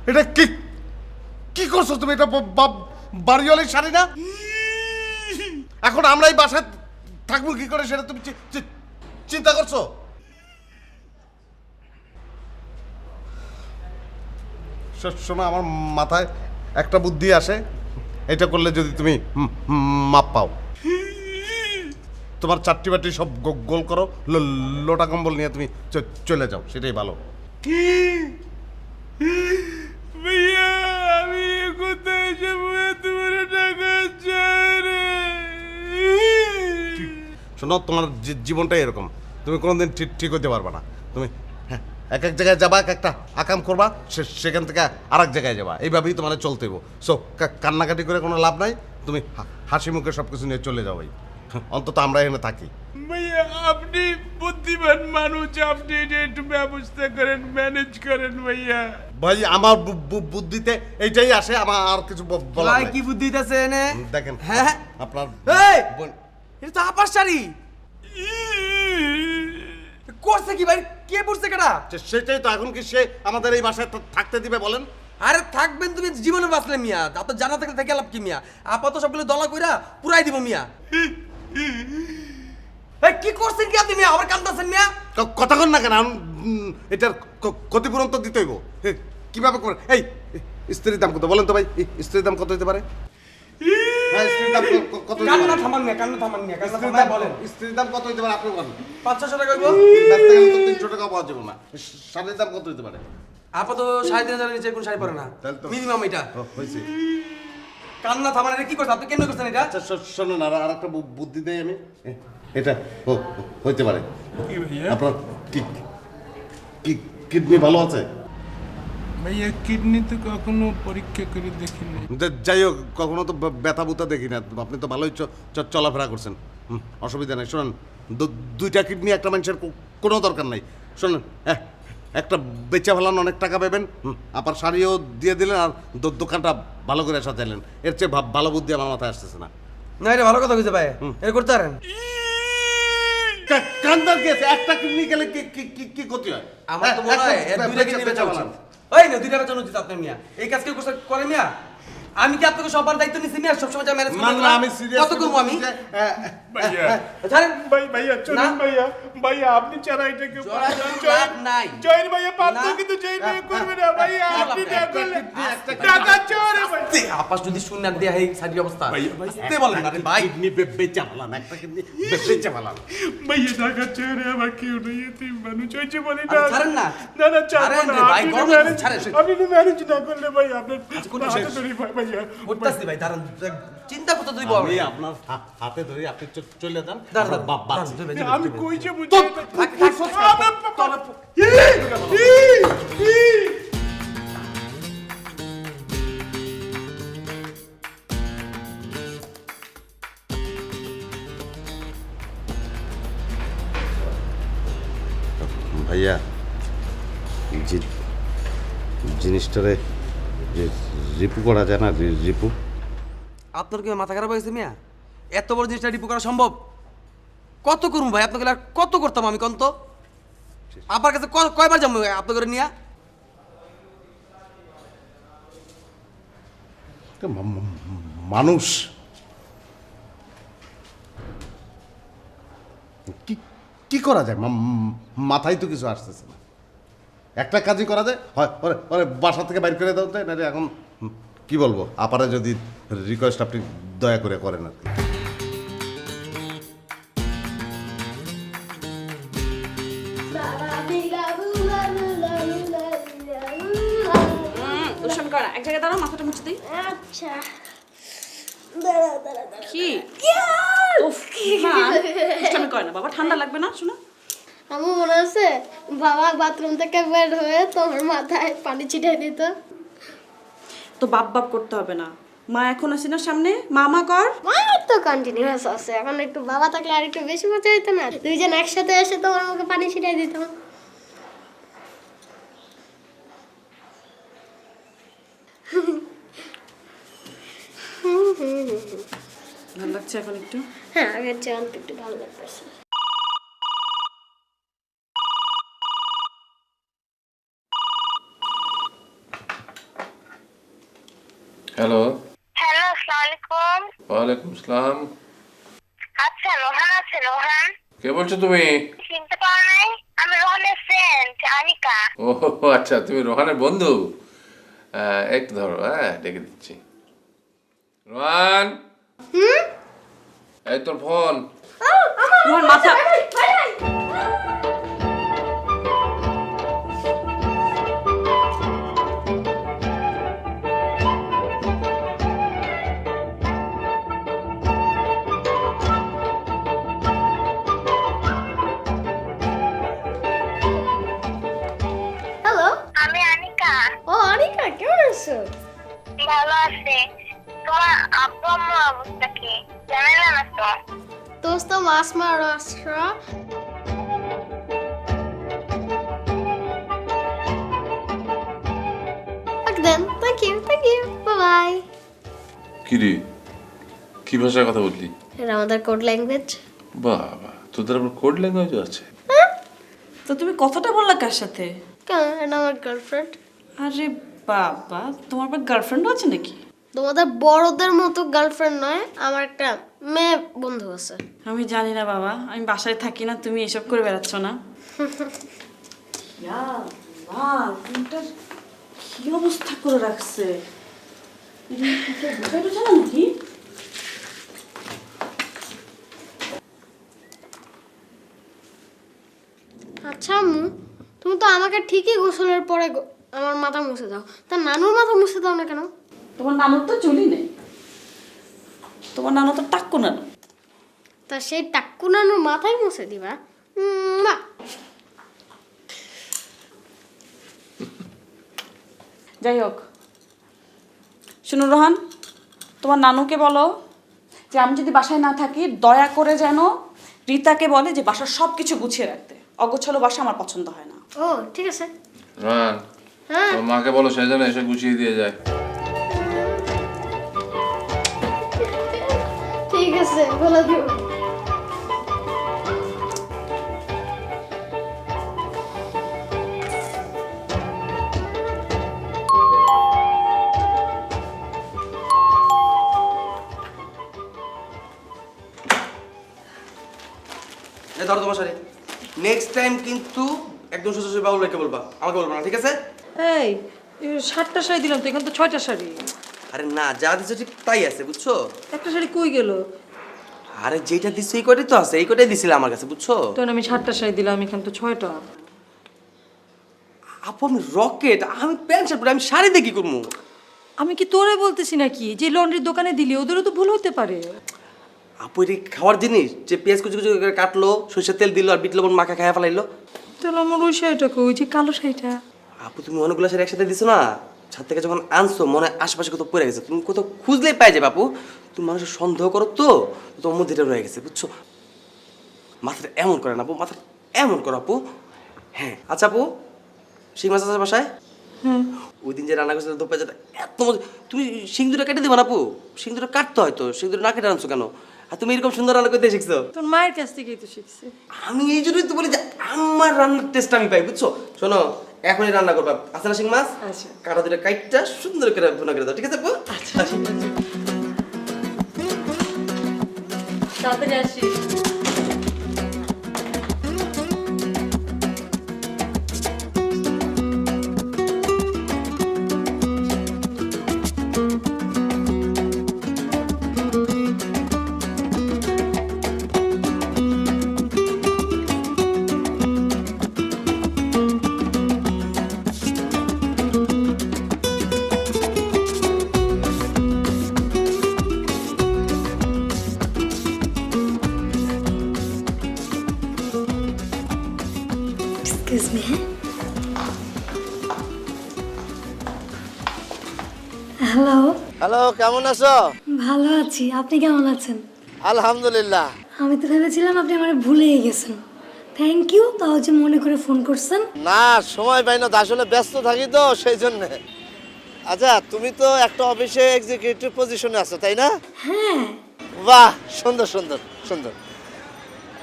এটা কি কি করছো তুমি? এটা বাড়িওয়ালির শাড়ি না? এখন আমরা এই বাসায় থাকবো কি করে সেটা তুমি চিন্তা করছো? শোনো, আমার মাথায় একটা বুদ্ধি আসে, এটা করলে যদি তুমি মাপ পাও, তোমার চারটি বাটি সব গোল করো, লোটা কম্বল নিয়ে তুমি চলে যাও, সেটাই ভালো। ভাইয়া আমি কোথায় যাবো? তোমার টাকা চাই। শোনো, তোমার জীবনটাই এরকম, তুমি কোনোদিন ঠিক হতে পারবে না। তুমি এক এক জায়গায় যাবা, এক একটা আকাম করবা, সেখান থেকে আর এক জায়গায় যাবা, এইভাবেই তোমার চলতে হইব। সো কান্নাকাটি করে কোনো লাভ নাই, তুমি হাসি মুখে সব কিছু নিয়ে চলে যাও ভাই, অন্তত আমরা এখানে থাকি। ভাইয়া আপনি বুদ্ধিমান মানুষ, আপনি এটা একটু ব্যবস্থা করেন, ম্যানেজ করেন ভাইয়া। ভাই আমার বুদ্ধিতে এইটাই আসে, আমার আর কিছু বলা নাই। কি বুদ্ধি দিতেছে এনে? দেখেন হ্যাঁ আপনার এটা তো আপার শাড়ি করছে কি ভাই? কে পড়ছে কেডা? সেটাই তো, এখন কি সে আমাদের এই বাসায় থাকতে দিবে বলেন? আরে থাকবেন, তুমি জীবনে বাঁচলে মিয়া, তা তো জানা থাকলে থেকে লাভ কি মিয়া? আপাতত সবগুলো দলা কইরা পুরাই দিব মিয়া। এই কি করছেন কি আপনি মিয়া? আবার কান্দাছেন মিয়া? কথা কন না কেন? এটার ক্ষতিপূরণ তো দিতেই হইব। কিভাবে করে? এই স্ত্রীর দাম কত বলেন তো ভাই? স্ত্রীর দাম কত হতে পারে? স্ত্রীর দাম কত? কান্না থামান মিয়া, কান্না থামান মিয়া, কান্না থামান বলেন। স্ত্রীর দাম কত হতে পারে আপনি বলেন? 500 টাকা কইবো? ব্যস্ত গেলে তো 300 টাকা পাওয়া যাবে না। শাড়ির দাম কত হতে পারে? আপাতত 3,500 নিচে কোন শাড়ি পরে না, মিনিমাম এটা হয়েছে। কান্না থামান। এটা কি করছেন আপনি? কেন করছেন এটা? আচ্ছা শোনো না, আর একটা বুদ্ধি দেই আমি, এটা হইতে পারে। কি ভাইয়া? আপনার কিডনি ভালো আছে? ভাইয়া কিডনি তো কখনো পরীক্ষা করে দেখিনি। যাই হোক, কখনো তো ব্যথা বুথা দেখি না, আপনি তো ভালোই চলাফেরা করছেন, অসুবিধা নেই। শোনেন, দুইটা কিডনি একটা মানুষের কোনো দরকার নাই। শোনেন, একটা বেচা ফেলান, অনেক টাকা পাবেন, আবার শাড়িও দিয়ে দিলেন, আর দোকানটা ভালো করে সাজাইলেন। এর চেয়ে ভালো বুদ্ধি আমার মাথায় আসতেছে না। না এটা ভালো কথা কইছে ভাই, এটা করতে পারেন। কান্দার গেছে একটা কিডনি গেলে কি ক্ষতি হয়? আমার তো মনে হয় এর দুইটা কিডনি বেচা উচিত। ওই না, দুইটা বেচা উচিত আপনার মিয়া। এই কাজ কেউ করে মিয়া? আমি কি আপনাকে সবার দায়িত্ব নিছি মিয়া? সবসময় যা ম্যানেজ করতে আমি সিরিয়াস কত করবো আমি? ভাইয়া জানেন ভাইয়া চলুন ভাইয়া আপনি ছাড়া এটা কেউ নাই। জয়ের ভাইয়া পারতো কিন্তু জয়ের ভাইয়া করবে না ভাইয়া আপনি না করলে টাকা চোরে ভাই আপাস যদি শূন্য দেয়া এই সাইড অবস্থা তে বলেন না ভাই। কিডনি বেচা ভালো না, একটা কিডনি বেচা ভালো না। ভাইয়া টাকা চোরে আমার কেউ নেই এতিম মানুষ হয়েছে বলি না ছাড়েন না। না না ছাড়েন ছাড়েন রে ভাই, গরম ছাড়েন। আপনি তো ম্যানেজ না করলে ভাই আপনার কোন হাতে ধরি ভাইয়া করতেছি ভাই, দাঁড়ান চিন্তা করতে দুই আমি আপনার হাতে ধরে আপনি চলে যান। দাঁড়ান বাবা আমি কই যে বুঝি ভাইয়া যে জিনিসটারে যে রিপু করা যায় না, রিপু আপনার কি মাথা খারাপ হয়েছে মিয়া? এত বড় জিনিসটা রিপু করা সম্ভব? কত করবো ভাই আপনাকে, আর কত করতাম আমি কন্ত? আপনার কাছে কয়বার যাবো আপনার করে নিয়া? মানুষ কি করা যায়? মাথায় তো কিছু আসতেছে না। একটা কাজই করা যায়, হয় ওরে বাসা থেকে বাইর করে দাও যায় না। এখন কি বলবো, আপারে যদি রিকোয়েস্ট আপনি দয়া করে করেন আর কি। দুষ্টামি কর না, এক জায়গায় দাঁড়াও, মাথাটা মুছে দিই। আচ্ছা কি উফ, মা, দুষ্টামি করে না বাবা, ঠান্ডা লাগবে না শোনো। আমার মনে আছে বাবা বাথরুম থেকে বের হয়ে তোমার মাথায় পানি ছিটিয়ে দিত। তো বাপ বাপ করতে হবে না, মা এখন আসি না সামনে, মামা কর। মায়ের তো কন্টিনিউয়াস আছে, এখন একটু বাবা থাকলে আর একটু বেশি মজা হইতো না? দুইজন একসাথে এসে তোমার মুখে পানি ছিটিয়ে দিতাম। ভালো লাগছে এখন একটু? হ্যাঁ, আগের চেয়ে অনেক একটু ভালো লাগতেছে। হ্যালো। হ্যালো, আসসালামু আলাইকুম। ওয়ালাইকুম আসসালাম। আচ্ছা, রোহান আছে? রোহান কে বলছো তুমি? চিনতে পারো নাই? আমি রোহানের ফ্রেন্ড আনিকা। ও আচ্ছা, তুমি রোহানের বন্ধু। একটু ধরো, হ্যাঁ ডেকে দিচ্ছি। রোহান, এই তোর ফোন। তোমার মাথা হ্যালো, আমি আনিকা। ও আনিকা, কেমন আছো? ভালো আছি। তোমার আব্বু আম্মুর অবস্থা কি জানাইলে না তো? দোস্ত মাস মারো আসরা। Then, thank you, bye bye. কি রে, কি ভাষায় কথা বললি? এটা আমাদের কোড ল্যাঙ্গুয়েজ। বাবা, তোদের আবার কোড ল্যাঙ্গুয়েজ আছে? তো তুমি কথাটা বললা কার সাথে? কেন, এটা আমার গার্লফ্রেন্ড। আরে বাবা, তোমার আবার গার্লফ্রেন্ডও আছে নাকি? তোমাদের বড়দের মতো গার্লফ্রেন্ড নয়, আমার একটা মেয়ে বন্ধু আছে। আমি জানি না বাবা, আমি বাসায় থাকি না, তুমি এসব করে বেড়াচ্ছ না। কি অবস্থা করে রাখছে নাকি? আচ্ছা আম্মু, তুমি তো আমাকে ঠিকই গোসলের পরে আমার মাথা মুছে দাও, তা নানুর মাথা মুছে দাও না কেন? তোমার নানুর তো চুলই নেই, তোমার নানু তো টাক্কু নানু। তা সেই টাক্কু নানুর মাথায় মুছে দিবা? না। যাই হোক, শুনো রোহান, তোমার নানুকে বলো যে আমি যদি বাসায় না থাকি দয়া করে যেন রিতাকে বলে যে বাসার সব কিছু গুছিয়ে রাখতে। অগোছালো বাসা আমার পছন্দ হয় না। ও ঠিক আছে। রোহান, তোর মাকে বলো সে যেন এসে গুছিয়ে দিয়ে যায়। ঠিক আছে, বলে দিও। এই ধরো তোমার শাড়ি। নেক্সট টাইম কিন্তু একদম সোজাসুজি বাবুল ভাইকে বলবা, আমাকে বলবা না, ঠিক আছে? এই 7টা শাড়ি দিলাম তো, এখন তো 6টা শাড়ি। আরে না, যা দিছো ঠিক তাই আছে, বুঝছো? একটা শাড়ি কই গেল? আরে যেটা দিছো এই কটাই তো আছে, এই কটাই দিছিলে আমার কাছে, বুঝছো? তখন আমি 7টা শাড়ি দিলাম, এখান তো 6টা। আপু আমি রকেট, আমি প্যান্ট শার্ট পরে আমি শাড়ি দিয়ে কি করবো? আমি কি তোরে বলতেছি নাকি যে লন্ড্রির দোকানে দিলি ওদেরও তো ভুল হতে পারে। আপু এটা খাওয়ার জিনিস, যে পেঁয়াজ কুচি কুচি করে কাটলো, সরষের তেল দিল আর বিট লবণ মাখা খাইয়া ফেলাইলো। তাহলে আমার ওই শাড়িটা কই, ওই যে কালো শাড়িটা? আপু তুমি অনেকগুলো শাড়ি একসাথে দিছো না, ছাদ থেকে যখন আনছো মনে হয় আশেপাশে কোথাও পড়ে গেছে, তুমি কোথাও খুঁজলেই পাই যাবে আপু। তুমি মানুষের সন্দেহ করো তো, তোমার মধ্যে এটা রয়ে গেছে, বুঝছো? মাথাটা এমন করে না আপু, মাথাটা এমন করো আপু। হ্যাঁ আচ্ছা আপু, শিং মাছ আছে বাসায়? হ্যাঁ। ওই দিন যে রান্না করছিল দোপা যেটা এত মজা, তুমি শিং দুটো কেটে দেবো না আপু? শিং দুটো কাটতে হয়তো, শিং দুটো না কেটে আনছো কেন? আর তুমি এরকম সুন্দর রান্না করতে শিখছো? তোর মায়ের কাছ থেকেই তো শিখছি। আমি এই জন্যই তো বলি যে আমার রান্নার টেস্ট আমি পাই, বুঝছো? শোনো, এখনই রান্না করবা, আছে না শিং মাছ? আচ্ছা। কাটা দুটো কাইটটা সুন্দর করে ভুনা করে দাও, ঠিক আছে আপু? আচ্ছা তাড়াতাড়ি আসি। Excuse me. হ্যালো। হ্যালো, কেমন আছো? ভালো আছি, আপনি কেমন আছেন? আলহামদুলিল্লাহ। আমি তো ভেবেছিলাম আপনি আমার ভুলেই গেছেন। থ্যাংক ইউ, তাও যে মনে করে ফোন করছেন। না, সময় পাই না তো, আসলে ব্যস্ত থাকি তো সেই জন্য। আচ্ছা, তুমি তো একটা অফিসে এক্সিকিউটিভ পজিশনে আছো, তাই না? হ্যাঁ। বাহ, সুন্দর সুন্দর সুন্দর।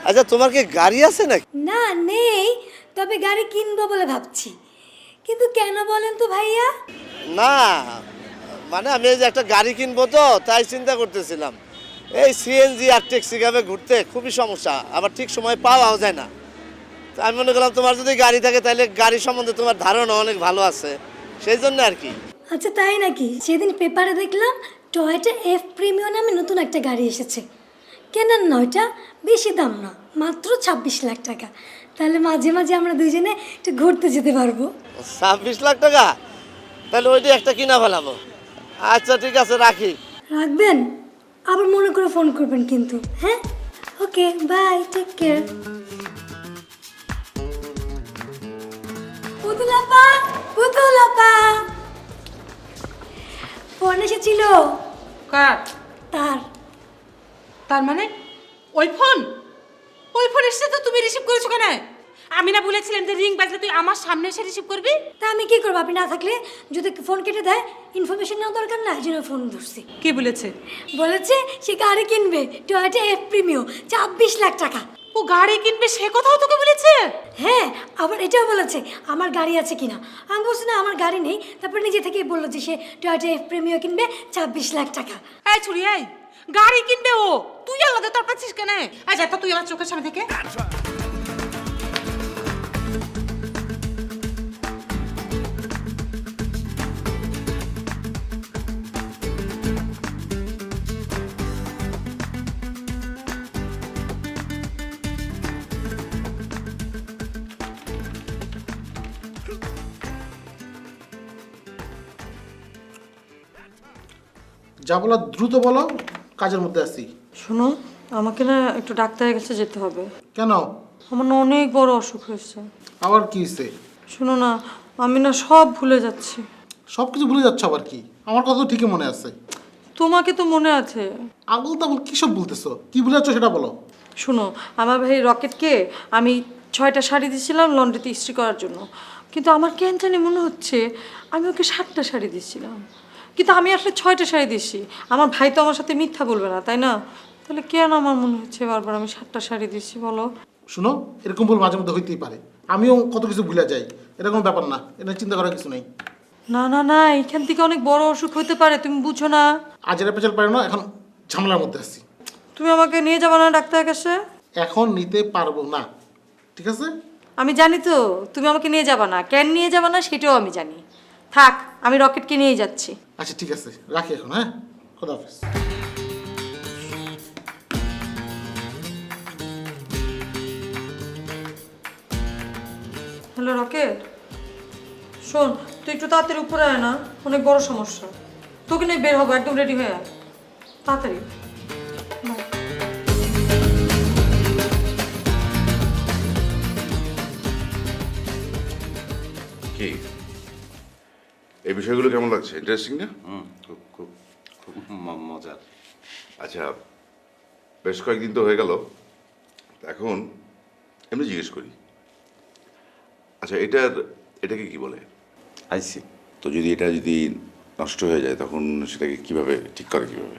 আচ্ছা, তোমার কি গাড়ি আছে নাকি? না নেই, তবে গাড়ি কিনবো বলে ভাবছি। কিন্তু কেন বলেন তো ভাইয়া? না, মানে আমি এই যে একটা গাড়ি কিনবো তো, তাই চিন্তা করতেছিলাম। এই সিএনজি আর ট্যাক্সি ক্যাবে ঘুরতে খুবই সমস্যা, আবার ঠিক সময় পাওয়াও যায় না। তো আমি মনে করলাম তোমার যদি গাড়ি থাকে তাহলে গাড়ি সম্বন্ধে তোমার ধারণা অনেক ভালো আছে, সেই জন্য আর কি। আচ্ছা তাই নাকি? সেদিন পেপারে দেখলাম টয়োটা এফ প্রিমিয়াম নামে নতুন একটা গাড়ি এসেছে। কেনেন না, ওইটা বেশি দাম না, মাত্র 26 লাখ টাকা। তাহলে মাঝে মাঝে আমরা দুইজনে একটু ঘুরতে যেতে পারবো। 26 লাখ টাকা? তাহলে ওইটি একটা কিনা ফেলাবো। আচ্ছা ঠিক আছে, রাখি। রাখবেন? আবার মনে করে ফোন করবেন কিন্তু, হ্যাঁ? ওকে, বাই, টেক কেয়ার। পুতুলাপা, পুতুলাপা, ফোন এসেছিল। কার? তার। তার মানে ওই ফোন? ওই ফোন এসেছে তো তুমি রিসিভ করেছো কেন? আমি না বলেছিলাম যে রিং বাজলে তুই আমার সামনে এসে রিসিভ করবি? তা আমি কি করবো? আপনি না থাকলে যদি ফোন কেটে দেয়, ইনফরমেশন নেওয়া দরকার না, এই জন্য ফোন ধরছি। কে বলেছে? বলেছে সে গাড়ি কিনবে, টয়োটা এফ প্রিমিয়াম, 26 লাখ টাকা। ও গাড়ি কিনবে সে কথাও তোকে বলেছে? হ্যাঁ, আবার এটাও বলেছে আমার গাড়ি আছে কিনা। আমি বলছি না আমার গাড়ি নেই, তারপর নিজে থেকেই বললো যে সে টয়োটা এফ প্রিমিয়াম কিনবে 26 লাখ টাকা। এই ছুরি, এই গাড়ি কিনবে ও, তুই আলাদা তোর পাচ্ছিস কেন? আচ্ছা তা তুই আমার চোখের সামনে থেকে যা বলো দ্রুত বলো, কাজের মধ্যে আছি। শোনো, আমাকে না একটু ডাক্তারের কাছে যেতে হবে। কেন? আমার না অনেক বড় অসুখ হয়েছে। আবার কি হয়েছে? শোনো না, আমি না সব ভুলে যাচ্ছি। সব কিছু ভুলে যাচ্ছ আবার কি? আমার কথা তো ঠিকই মনে আছে। তোমাকে তো মনে আছে। আবুল তাবুল কী সব বলতেছো? কি ভুলে যাচ্ছ সেটা বলো। শোনো, আমার ভাই রকেটকে আমি 6টা শাড়ি দিয়েছিলাম লন্ড্রিতে ইস্ত্রি করার জন্য, কিন্তু আমার কেন জানি মনে হচ্ছে আমি ওকে 7টা শাড়ি দিয়েছিলাম, কিন্তু আমি আসলে 6টা শাড়ি দিয়েছি। আমার ভাই তো আমার সাথে মিথ্যা বলবে না, তাই না? তাহলে কেন আমার মনে হচ্ছে বারবার আমি 7টা শাড়ি দিয়েছি বলো? শুনো, এরকম ভুল মাঝে মধ্যে হইতেই পারে, আমিও কত কিছু ভুলে যাই, এটা কোনো ব্যাপার না, এটা চিন্তা করার কিছু নেই। না না না, এইখান থেকে অনেক বড় অসুখ হতে পারে, তুমি বুঝো না? আজ এরা পেছাল পারে না, এখন ঝামেলার মধ্যে আছি। তুমি আমাকে নিয়ে যাবে না ডাক্তারের কাছে? এখন নিতে পারবো না, ঠিক আছে? আমি জানি তো তুমি আমাকে নিয়ে যাবা না, কেন নিয়ে যাবা না সেটাও আমি জানি। থাক, আমি রকেটকে নিয়ে যাচ্ছি। আচ্ছা ঠিক আছে, রাখি এখন। হ্যাঁ, খোদা হাফেজ। হ্যালো রকেট, শোন তুই একটু তাড়াতাড়ি উপরে আয় না, অনেক বড় সমস্যা। তোকে নিয়ে বের হবো, একদম রেডি হয়ে আয় তাড়াতাড়ি। কি এই বিষয়গুলো কেমন লাগছে? ইন্টারেস্টিং না? খুব খুব খুব মজার। আচ্ছা, বেশ কয়েকদিন তো হয়ে গেল, এখন এমনি জিজ্ঞেস করি, আচ্ছা এটাকে কি বলে? আইসি। তো যদি এটা যদি নষ্ট হয়ে যায় তখন সেটাকে কিভাবে ঠিক করে কিভাবে?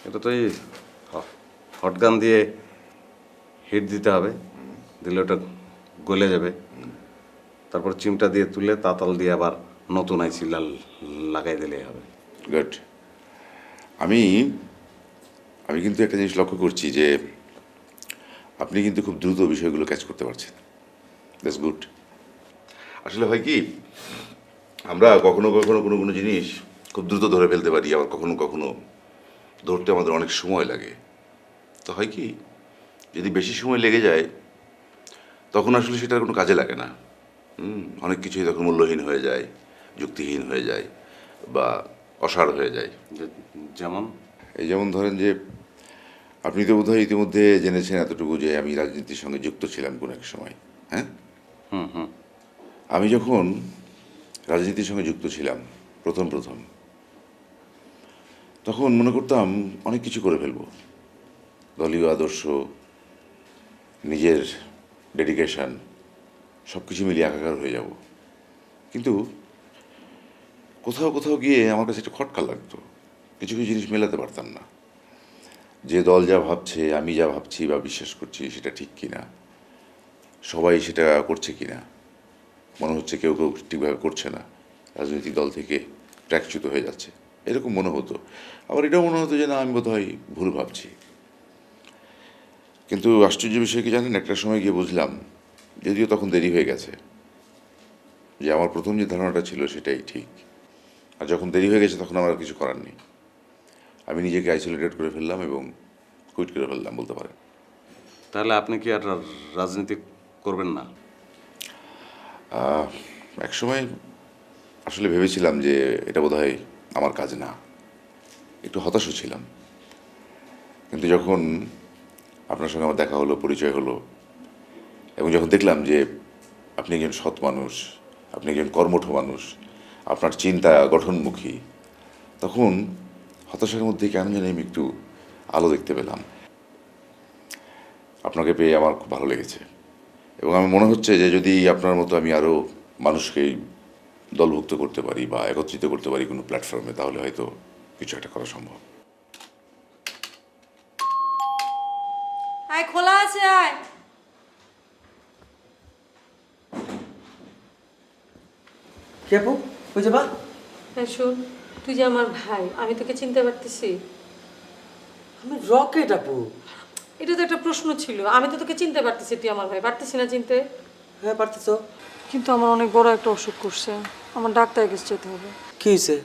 এটা তো এই হটগান দিয়ে হিট দিতে হবে, দিলে ওটা গলে যাবে। তারপর চিমটা দিয়ে তুলে তাতাল দিয়ে আবার নতুন আইসি লাগাই দিলেই হবে। গুড। আমি কিন্তু একটা জিনিস লক্ষ্য করছি যে আপনি কিন্তু খুব দ্রুত বিষয়গুলো ক্যাচ করতে পারছেন। That's good. আসলে হয় কি, আমরা কখনো কখনো কোনো কোনো জিনিস খুব দ্রুত ধরে ফেলতে পারি, আবার কখনো কখনো ধরতে আমাদের অনেক সময় লাগে। তো হয় কি, যদি বেশি সময় লেগে যায় তখন আসলে সেটার কোনো কাজে লাগে না। অনেক কিছুই তখন মূল্যহীন হয়ে যায়, যুক্তিহীন হয়ে যায়, বা অসার হয়ে যায়। যেমন যেমন ধরেন যে আপনি তো বোধহয় ইতিমধ্যে জেনেছেন এতটুকু যে আমি রাজনীতির সঙ্গে যুক্ত ছিলাম কোনো এক সময়। হ্যাঁ, আমি যখন রাজনীতির সঙ্গে যুক্ত ছিলাম প্রথম তখন মনে করতাম অনেক কিছু করে ফেলবো, দলীয় আদর্শ, নিজের ডেডিকেশন সব কিছু মিলিয়ে একাকার হয়ে যাব। কিন্তু কোথাও কোথাও গিয়ে আমার কাছে একটা খটকা লাগতো, কিছু কিছু জিনিস মেলাতে পারতাম না, যে দল যা ভাবছে, আমি যা ভাবছি বা বিশ্বাস করছি সেটা ঠিক কিনা, সবাই সেটা করছে কিনা। মনে হচ্ছে কেউ কেউ ঠিকভাবে করছে না, রাজনৈতিক দল থেকে ট্র্যাকচ্যুত হয়ে যাচ্ছে, এরকম মনে হতো। আবার এটাও মনে হতো যে না, আমি বোধহয় ভুল ভাবছি। কিন্তু আশ্চর্য বিষয় কি জানেন, একটা সময় গিয়ে বুঝলাম, যদিও তখন দেরি হয়ে গেছে, যে আমার প্রথম যে ধারণাটা ছিল সেটাই ঠিক। আর যখন দেরি হয়ে গেছে তখন আমার আর কিছু করার নেই। আমি নিজেকে আইসোলেটেড করে ফেললাম এবং কুইট করে ফেললাম বলতে পারেন। তাহলে আপনি কি আর রাজনীতি করবেন না? এক সময় আসলে ভেবেছিলাম যে এটা বোধহয় আমার কাজ না, একটু হতাশও ছিলাম। কিন্তু যখন আপনার সঙ্গে আমার দেখা হলো, পরিচয় হলো, এবং যখন দেখলাম যে আপনি একজন সৎ মানুষ, আপনি একজন কর্মঠ মানুষ, আপনার চিন্তা গঠনমুখী, তখন হতাশার মধ্যে কেন জানি আমি একটু আলো দেখতে পেলাম। আপনাকে পেয়ে আমার খুব ভালো লেগেছে, এবং আমার মনে হচ্ছে যে যদি আপনার মতো আমি আরও মানুষকে দলভুক্ত করতে পারি বা একত্রিত করতে পারি কোনো প্ল্যাটফর্মে, তাহলে হয়তো কিছু একটা করা সম্ভব। আয়, খোলা আছে, আয়। কি আপু, কই যাবা? শোন, তুই যে আমার ভাই, আমি তোকে চিনতে পারতেছি? আমি রকেট আপু। এটা তো একটা প্রশ্ন ছিল, আমি তো তোকে চিনতে পারতেছি, তুই আমার ভাই, পারতেছি না চিনতে? হ্যাঁ পারতেছো। কিন্তু আমার অনেক বড় একটা অসুখ করছে, আমার ডাক্তারের কাছে যেতে হবে। কি হয়েছে?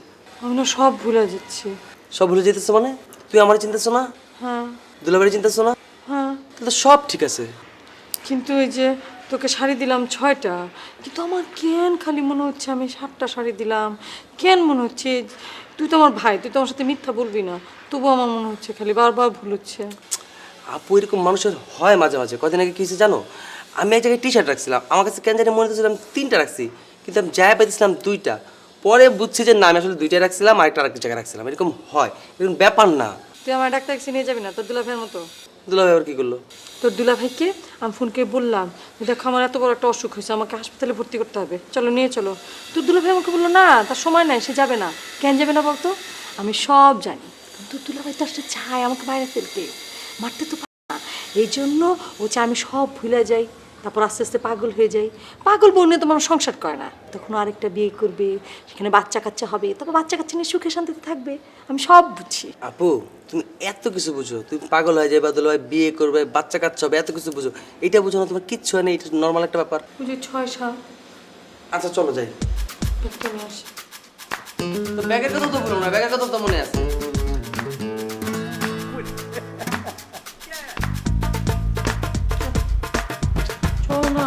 আমি না সব ভুলে যাচ্ছি। সব ভুলে যেতেছো মানে? তুই আমার চিন্তাছো না? হ্যাঁ। দুলাবাড়ি চিন্তাছো না? হ্যাঁ। তাহলে সব ঠিক আছে। কিন্তু এই যে তোকে শাড়ি দিলাম 6টা, কিন্তু আমার কেন খালি মনে হচ্ছে আমি 7টা শাড়ি দিলাম, কেন মনে হচ্ছে? তুই তো আমার ভাই, তুই তো আমার সাথে মিথ্যা বলবি না, তবু আমার মনে হচ্ছে খালি বারবার ভুল হচ্ছে। আপু এরকম মানুষের হয় মাঝে মাঝে। কদিন আগে কি হয়েছে জানো? আমি এক জায়গায় টি-শার্ট রাখছিলাম, আমার কাছে কেন জানি মনে হচ্ছিলাম 3টা রাখছি, কিন্তু আমি যাই পাইছিলাম 2টা। পরে বুঝছি যে না, আমি আসলে 2টাই রাখছিলাম, আরেকটা আরেকটা জায়গায় রাখছিলাম। এরকম হয়, এরকম ব্যাপার না। তুই আমার ডাক্তার কাছে নিয়ে যাবি না তোর দুলা ভাইয়ের মতো? দুলা ভাই আবার কি করলো? তোর দুলা ভাইকে আমি ফোন করে বললাম, দেখো আমার এত বড় একটা অসুখ হয়েছে, আমাকে হাসপাতালে ভর্তি করতে হবে, চলো নিয়ে চলো। তোর দুলা ভাই আমাকে বললো না, তার সময় নাই, সে যাবে না। কেন যাবে না বলতো? আমি সব জানি, তোর দুলা ভাই তো আসলে চায় আমাকে বাইরে ফেলতে, মারতে তো পারে না, এই জন্য ও চায় আমি সব ভুলে যাই। তারপর আস্তে আস্তে পাগল হয়ে যাই। পাগল বউ নিয়ে তো মানুষ সংসার করে না, তখন আরেকটা বিয়ে করবে, সেখানে বাচ্চা কাচ্চা হবে, তারপর বাচ্চা কাচ্চা নিয়ে সুখে শান্তিতে থাকবে। আমি সব বুঝি। আপু তুমি এত কিছু বুঝো, তুমি পাগল হয়ে যাবে, বাদল হয়, বিয়ে করবে, বাচ্চা কাচ্চা হবে, এত কিছু বুঝো। এটা বুঝো না তোমার কিচ্ছু হয় না, এটা নর্মাল একটা ব্যাপার। বুঝি 6 সাল আচ্ছা চলো যাই। তো ব্যাগের কথা তো বলো না, ব্যাগের কথা তো মনে আছে। চল না।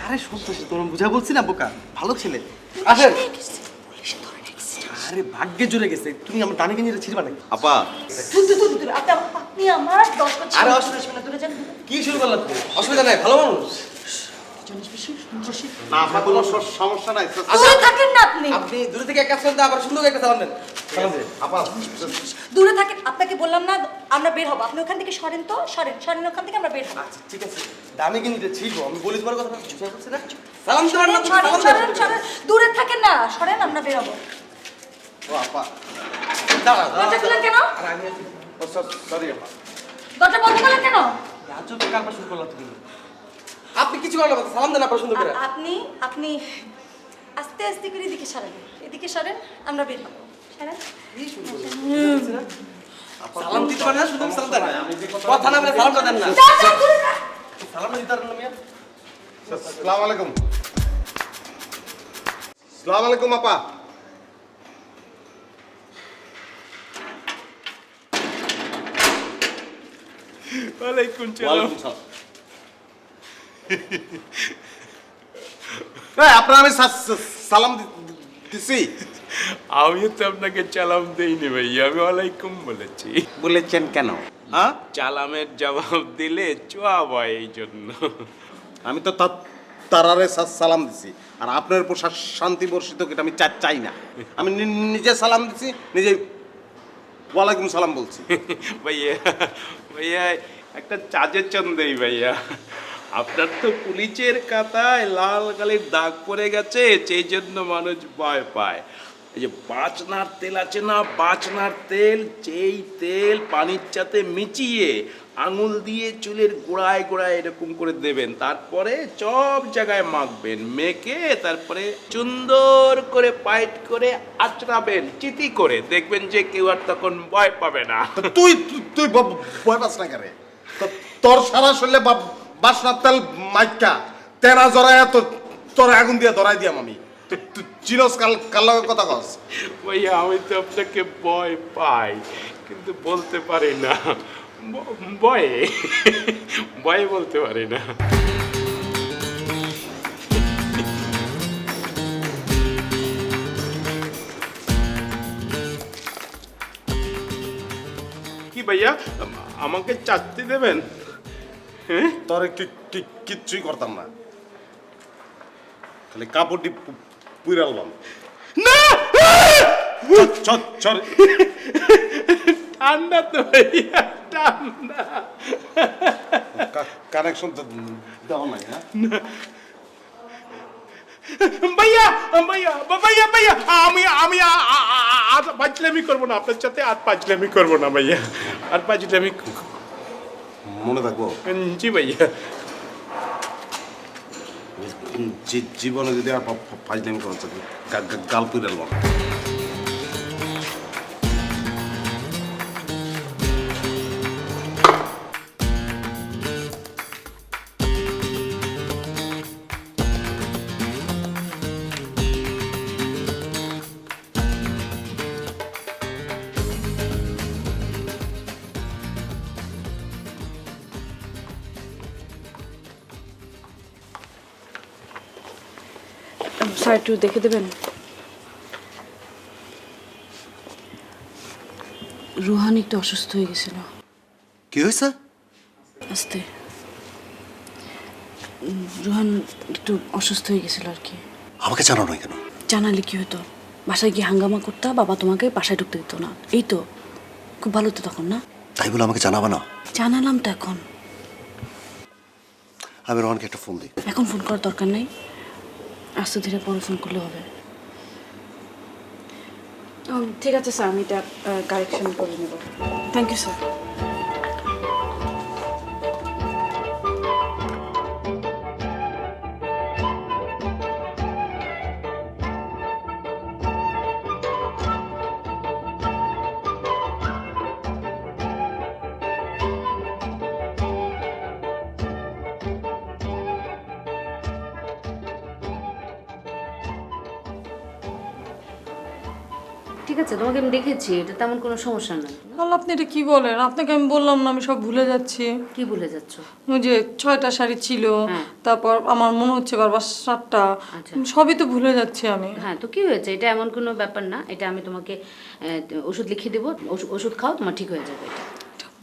আরে সন্ত্রাসী, তোমার বুঝা বলছি না বোকা, ভালো ছেলে। আসেন। আরে ভাগ্যে জুড়ে গেছে, তুমি আমার ডানে গেঞ্জিটা ছিড়বা নাকি? আপা আপনি আমার 10 বছর আরে অসুবিধা না, দূরে যান। কি শুরু করলাম তুমি? অসুবিধা নাই, ভালো মানুষ। না আপা কোনো সমস্যা নাই। দূরে থাকেন না আপনি। আপনি দূরে থেকে এক কাজ করেন তো, আবার সুন্দর একটা সালাম দেন। সালাম দেন। আপা দূরে থাকেন, আপনাকে বললাম না আমরা বের হব, আপনি ওখান থেকে সরেন তো, সরেন ওখান থেকে আমরা বের হব। আচ্ছা ঠিক আছে, দামি গেঞ্জিটা ছিড়বো, আমি বলি তোমার কথা বুঝতে পারছি না। সালাম দেওয়ার না, সালাম দেন। দূরে থাকেন না, সরেন, আমরা বের হব। ও আপা দাঁড়া দরজা খুলেন কেন? আর আমি আছি। সরি আপা। দরজা বন্ধ করলেন কেন? রাজু তো কালকে শুরু করলাম তুমি। আপনি কিছু করেন না, সালাম দেন আপনার সুন্দর করে। আপনি আস্তে আস্তে করে এদিকে সরেন, আমরা বের হব। সরেন। সালাম দিতে পারেন না, শুধু সালাম দেন। কথা না বলে সালামটা দেন না। সালাম দিতে পারেন না মিয়া। আসসালামু আলাইকুম। আসসালামু আলাইকুম আপা। ওয়ালাইকুম ওয়ালাইকুম সালাম। এই আপনার আমি সালাম দিছি। আমিও তো আপনাকে চালাম দেইনি ভাইয়া, আমি ওয়ালাইকুম বলেছি। বলেছেন কেন? হ্যাঁ চালামের জবাব দিলে চোয়াব হয় এই জন্য। আমি তো তারারে সালাম দিছি, আর আপনার উপর শান্তি বর্ষিত এটা আমি চাই না। আমি নিজে সালাম দিছি, নিজে ওয়ালাইকুম সালাম বলছি। ভাইয়া ভাইয়া একটা চাঁদের চন্দেই ভাইয়া, আপনার তো পুলিশের কাতায় লাল কালির দাগ পড়ে গেছে, সেই জন্য মানুষ ভয় পায়। এই যে বাচনার তেল আছে না, বাচনার তেল, যেই তেল পানির সাথে মিচিয়ে আঙুল দিয়ে চুলের গোড়ায় গোড়ায় এরকম করে দেবেন, তারপরে সব জায়গায় মাখবেন, মেখে তারপরে সুন্দর করে পাইট করে আঁচড়াবেন চিতি করে, দেখবেন যে কেউ আর তখন ভয় পাবে না। তুই তুই ভয় পাস না কেন? তোর সারা শরীরে বাসনার তেল মাইকা তেরা জড়ায় তোর আগুন দিয়ে ধরাই দিয়াম আমি। চিরস কাল কথা কস। ভাইয়া আমি তো আপনাকে ভয় পাই, কিন্তু বলতে পারি না, ভয়ে ভয়ে বলতে পারি না। কি ভাইয়া আমাকে চাচ্তে দেবেন? হ্যাঁ তোরে কিচ্ছুই করতাম না, খালি কাপড়টি পুইরালবাম না। চল ঠান্ডা তো ভাইয়া, ঠান্ডা। কানেকশন তো দেওয়া নাই। হ্যাঁ ভাইয়া ভাইয়া ভাইয়া ভাইয়া আমি আর পাঁচলামি করবো না আপনার সাথে, আর পাঁচলামি করবো না ভাইয়া, আর পাঁচলামি। মনে থাকবো? জি ভাইয়া। জীবনে যদি আর ফাইজলামি করা গাল পুইরালবাম। স্যার একটু দেখে দেবেন। রুহান একটু অসুস্থ হয়ে গেছিল। কি হয়েছে? আস্তে। রুহান একটু অসুস্থ হয়ে গেছিল আর কি। আমাকে জানানো কেন? জানালে কি হতো? বাসায় গিয়ে হাঙ্গামা করতে, বাবা তোমাকে বাসায় ঢুকতে দিত না। এই তো খুব ভালো তো তখন না? তাই বলে আমাকে জানাবা না? জানালাম তো এখন। আমি রোহনকে একটা ফোন দিই। এখন ফোন করার দরকার নেই, আস্তে ধীরে পরে ফোন করলে হবে। ঠিক আছে স্যার, আমি এটা কারেকশন করে নেব। Thank you sir. ঠিক আছে, তোমাকে আমি দেখেছি, এটা তেমন কোনো সমস্যা নাই। আল্লাহ, আপনি এটা কি বলেন? আপনাকে আমি বললাম না আমি সব ভুলে যাচ্ছি। কি ভুলে যাচ্ছ? ওই যে 6টা শাড়ি ছিল, তারপর আমার মনে হচ্ছে বারবার 7টা, আচ্ছা। সবই তো ভুলে যাচ্ছি আমি। হ্যাঁ, তো কি হয়েছে? এটা এমন কোনো ব্যাপার না, এটা আমি তোমাকে ওষুধ লিখিয়ে দেবো, ওষুধ খাও, তোমার ঠিক হয়ে যাবে। এটা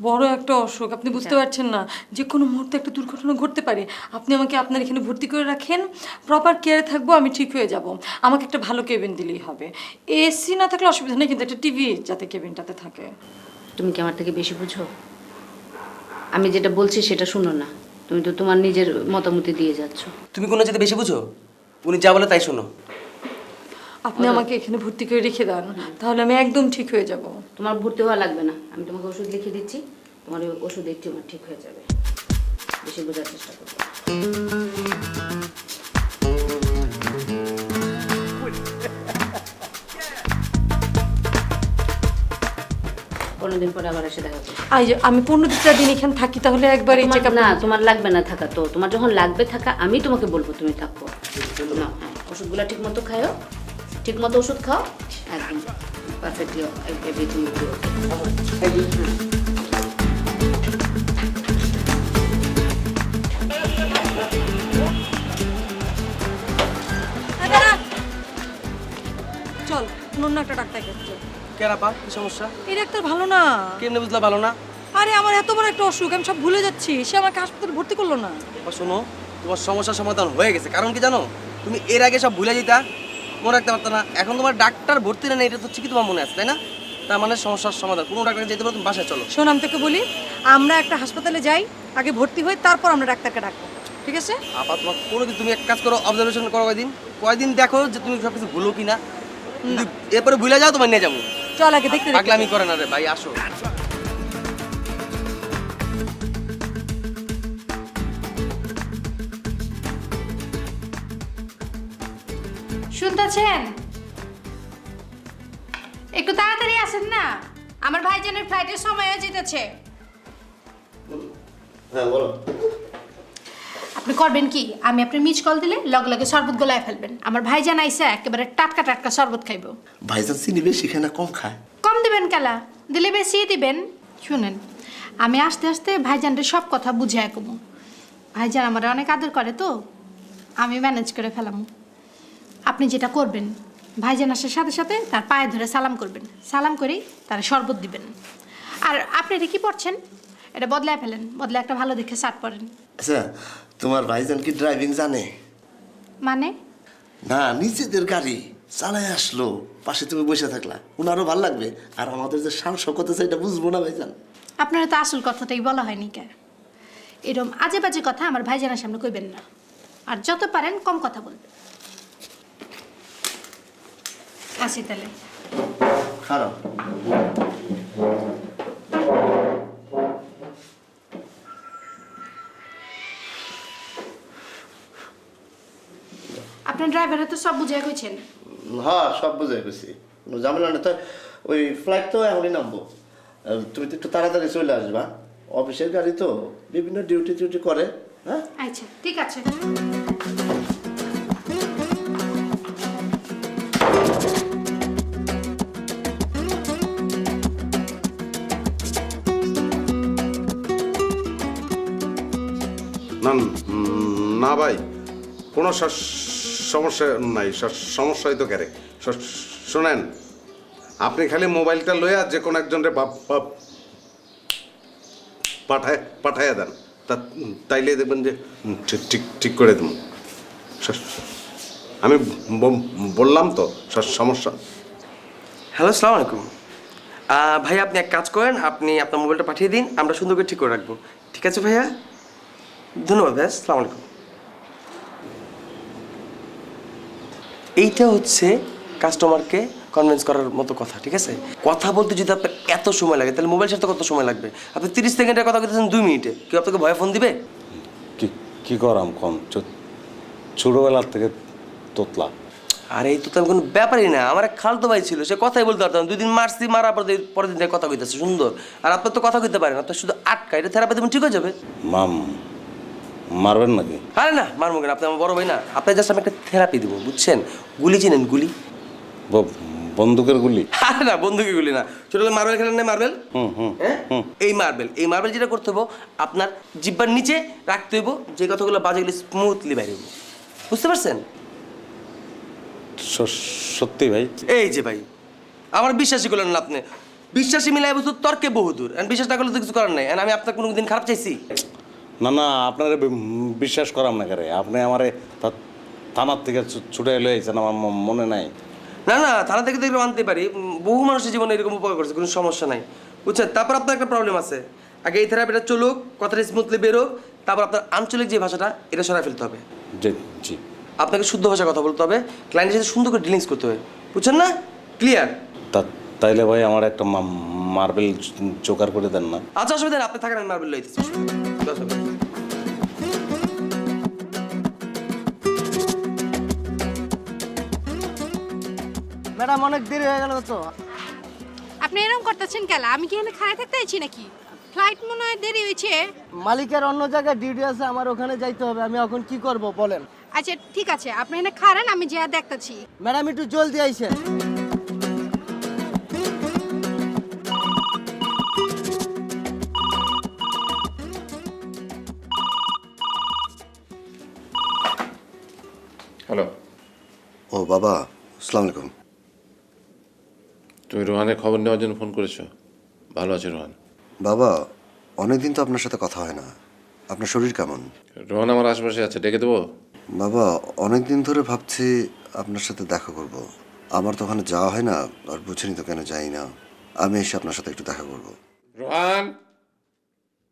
বড় একটা অসুখ, আপনি বুঝতে পারছেন না, যে কোনো মুহূর্তে একটা দুর্ঘটনা ঘটতে পারে। আপনি আমাকে আপনার এখানে ভর্তি করে রাখেন, প্রপার কেয়ারে থাকবো, আমি ঠিক হয়ে যাব। আমাকে একটা ভালো কেবিন দিলেই হবে। এসি না থাকলে অসুবিধা নেই, কিন্তু একটা টিভি যাতে কেবিনটাতে থাকে। তুমি কি আমার থেকে বেশি বুঝো? আমি যেটা বলছি সেটা শুনো না, তুমি তো তোমার নিজের মতামতি দিয়ে যাচ্ছ। তুমি কোনো যেতে বেশি বুঝো? উনি যা বলে তাই শোনো। আপনি আমাকে এখানে ভর্তি করে রেখে দেন, তাহলে আমি একদম ঠিক হয়ে যাব। তোমার ভর্তি হওয়া লাগবে না, আমি তোমাকে ওষুধ লিখে দিচ্ছি, তোমার ওই ওষুধে টিউমার ঠিক হয়ে যাবে। বেশি বোঝার চেষ্টা করবো। কোনোদিন পরে আবার এসে দেখা করবো। আমি 15টা দিন এখানে থাকি, তাহলে একবার এই চেকআপ। না, তোমার লাগবে না থাকা, তো তোমার যখন লাগবে থাকা আমি তোমাকে বলবো তুমি থাকো না। ওষুধগুলো ঠিক মতো খাও, ঠিক মতো ওষুধ খাও, একদম পারফেক্টলি এভরিথিং উইল বি ওকে। চল অন্য একটা ডাক্তার কাছে। কেন আপা, কি সমস্যা? এই ডাক্তার ভালো না। কেমনে বুঝলা ভালো না? আরে আমার এত বড় একটা অসুখ, আমি সব ভুলে যাচ্ছি, সে আমাকে হাসপাতালে ভর্তি করলো না। শোনো, তোমার সমস্যার সমাধান হয়ে গেছে। কারণ কি জানো, তুমি এর আগে সব ভুলে যেতা, মনে রাখতে পারতো না। এখন তোমার ডাক্তার ভর্তি না, এটা তো ঠিকই তোমার মনে আছে, তাই না? তার মানে সমস্যার সমাধান। কোনো ডাক্তার যেতে পারো, তুমি বাসায় চলো। শোন, আমি তোকে বলি, আমরা একটা হাসপাতালে যাই, আগে ভর্তি হই, তারপর আমরা ডাক্তারকে ডাকবো, ঠিক আছে? আপা তোমার কোনো দিন তুমি এক কাজ করো, অবজারভেশন করো কয়দিন দেখো যে তুমি সব কিছু ভুলো কিনা। এরপরে ভুলে যাও, তোমার নিয়ে যাবো। চল আগে দেখতে। পাগলামি করে না রে ভাই, আসো। শুনতেছেন? একটু তাড়াতাড়ি আসেন না, আমার ভাইজানের ফ্লাইটের সময় হয়ে যেতেছে। হ্যাঁ বলো। আপনি করবেন কি, আমি আপনার মিস কল দিলে লগে লগে শরবত গলায় ফেলবেন। আমার ভাইজান আইসা একেবারে টাটকা টাটকা শরবত খাইব। ভাইজান চিনি বেশি খায় না কম খায়? কম দিবেন কেলা, দিলে বেশি দিবেন। শুনেন, আমি আস্তে আস্তে ভাইজানরে সব কথা বুঝাই কমু। ভাইজান আমার অনেক আদর করে, তো আমি ম্যানেজ করে ফেলাম। আপনি যেটা করবেন, ভাইজান আসার সাথে সাথে তার পায়ে ধরে সালাম করবেন, সালাম করেই তার শরবত দিবেন। আর আপনি এটা কি পড়ছেন, এটা বদলায় ফেলেন, বদলে একটা ভালো দেখে শার্ট পরেন। আচ্ছা, তোমার ভাইজান কি ড্রাইভিং জানে? মানে? না, নিজেদের গাড়ি চালায় আসলো, পাশে তুমি বসে থাকলা, ওনারও ভালো লাগবে। আর আমাদের যে সাহস কত এটা বুঝবো না ভাইজান? আপনারা তো আসল কথাটাই বলা হয়নি কে। এরকম আজে বাজে কথা আমার ভাইজানের সামনে কইবেন না, আর যত পারেন কম কথা বলবেন। আসি তাহলে। খারাপ। আপনার ড্রাইভারে তো সব বুঝাই কইছেন। হ্যাঁ, সব বুঝে গেছি, কোনো ঝামেলা নেই। তো ওই ফ্লাইট তো এখনই নামবো, তুমি তো একটু তাড়াতাড়ি চলে আসবা। অফিসের গাড়ি তো বিভিন্ন ডিউটি টিউটি করে। হ্যাঁ আচ্ছা, ঠিক আছে। না না ভাই, কোনো সমস্যা নাই। সমস্যাই তো কেরে। শোনেন, আপনি খালি মোবাইলটা লইয়া যে কোনো একজনের পাঠাইয়া দেন, তাইলে দেখবেন যে ঠিক ঠিক করে দেব। আমি বললাম তো সমস্যা। হ্যালো, আসসালামু আলাইকুম ভাইয়া। আপনি এক কাজ করেন, আপনি আপনার মোবাইলটা পাঠিয়ে দিন, আমরা সুন্দর করে ঠিক করে রাখবো। ঠিক আছে ভাইয়া? ধন্যবাদ ভাই, আসসালামু আলাইকুম। এইটা হচ্ছে কাস্টমারকে কনভিন্স করার মতো কথা, ঠিক আছে? কথা বলতে যদি আপনার এত সময় লাগে তাহলে মোবাইল সাথে কত সময় লাগবে? আপনি 30 সেকেন্ডের কথা বলতেছেন 2 মিনিটে, কেউ আপনাকে ভয়ে ফোন দিবে? কি করাম কম ছোটবেলার থেকে তোতলা। আর এই তো তেমন কোনো ব্যাপারই না। আমার এক খালতো ভাই ছিল, সে কথাই বলতে পারতাম, 2 দিন মারছি, মারার পরের দিন থেকে কথা কইতেছে সুন্দর। আর আপনার তো কথা কইতে পারেন, আপনার শুধু আটকা, এটা থেরাপি দেবেন ঠিক হয়ে যাবে। মারবেন নাকি? আরে না, মারবো কেন, আপনি আমার বড় ভাই না? আপনার জাস্ট আমি একটা থেরাপি দেবো, বুঝছেন? গুলি চিনেন? গুলি, বন্দুকের গুলি? আরে না, বন্দুকের গুলি না। ছোটবেলা মার্বেল খেলেন না? মার্বেল, এই মার্বেল যেটা করতে হবো, আপনার জিব্বার নিচে রাখতে হইব, যে কথাগুলো বাজেগুলি স্মুথলি বাইরে হইব, বুঝতে পারছেন? সত্যি ভাই? এই যে ভাই, আমার বিশ্বাসই করলেন না আপনি। বিশ্বাসী মিলাই বস্তু তর্কে বহুদূর, বিশ্বাস না করলে তো কিছু করার নাই। আমি আপনার কোনো দিন খারাপ চাইছি? না আপনার বিশ্বাস করাম না করে। আপনি আমার থানার থেকে ছুটে এলে আমার মনে নাই। না, থানা থেকে দেখলে মানতে পারি, বহু মানুষের জীবনে এরকম উপকার করছে, কোনো সমস্যা নাই, বুঝছেন? তারপর আপনার একটা প্রবলেম আছে, আগে এই থেরাপিটা চলুক, কথাটা স্মুথলি বেরোক, তারপর আপনার আঞ্চলিক যে ভাষাটা এটা সরাই ফেলতে হবে। জি। আপনাকে শুদ্ধ ভাষায় কথা বলতে হবে, ক্লায়েন্টের সাথে সুন্দর করে ডিলিংস করতে হবে, বুঝছেন না? ক্লিয়ার? তাইলে ভাই আমার একটা মার্বেল জোগাড় করে দেন না? আচ্ছা, অসুবিধা নেই, আপনি থাকেন, আমি মার্বেল লইতেছি। ম্যাডাম অনেক দেরি হয়ে গেল তো। আপনি এরকম করতেছেন কেন? আমি কি এখানে খাড়া থাকতে আছি নাকি? ফ্লাইট মনে হয় দেরি হয়েছে। মালিকের অন্য জায়গায় ডিউটি আছে, আমার ওখানে যাইতে হবে। আমি এখন কি করব বলেন? আচ্ছা ঠিক আছে, আপনি এখানে খাড়ান, আমি যা দেখতেছি। ম্যাডাম একটু জলদি আইসেন। হ্যালো। ও বাবা, আসসালামু আলাইকুম। তুমি রোহানের খবর নেওয়ার জন্য ফোন করেছো? ভালো আছে রোহান? বাবা, অনেকদিন তো আপনার সাথে কথা হয় না। আপনার শরীর কেমন? রোহান আমার আশেপাশে আছে, ডেকে দেবো? বাবা, অনেকদিন ধরে ভাবছি আপনার সাথে দেখা করব। আমার তো ওখানে যাওয়া হয় না, আর বুঝিনি তো কেন যাই না। আমি এসে আপনার সাথে একটু দেখা করব। রোহান,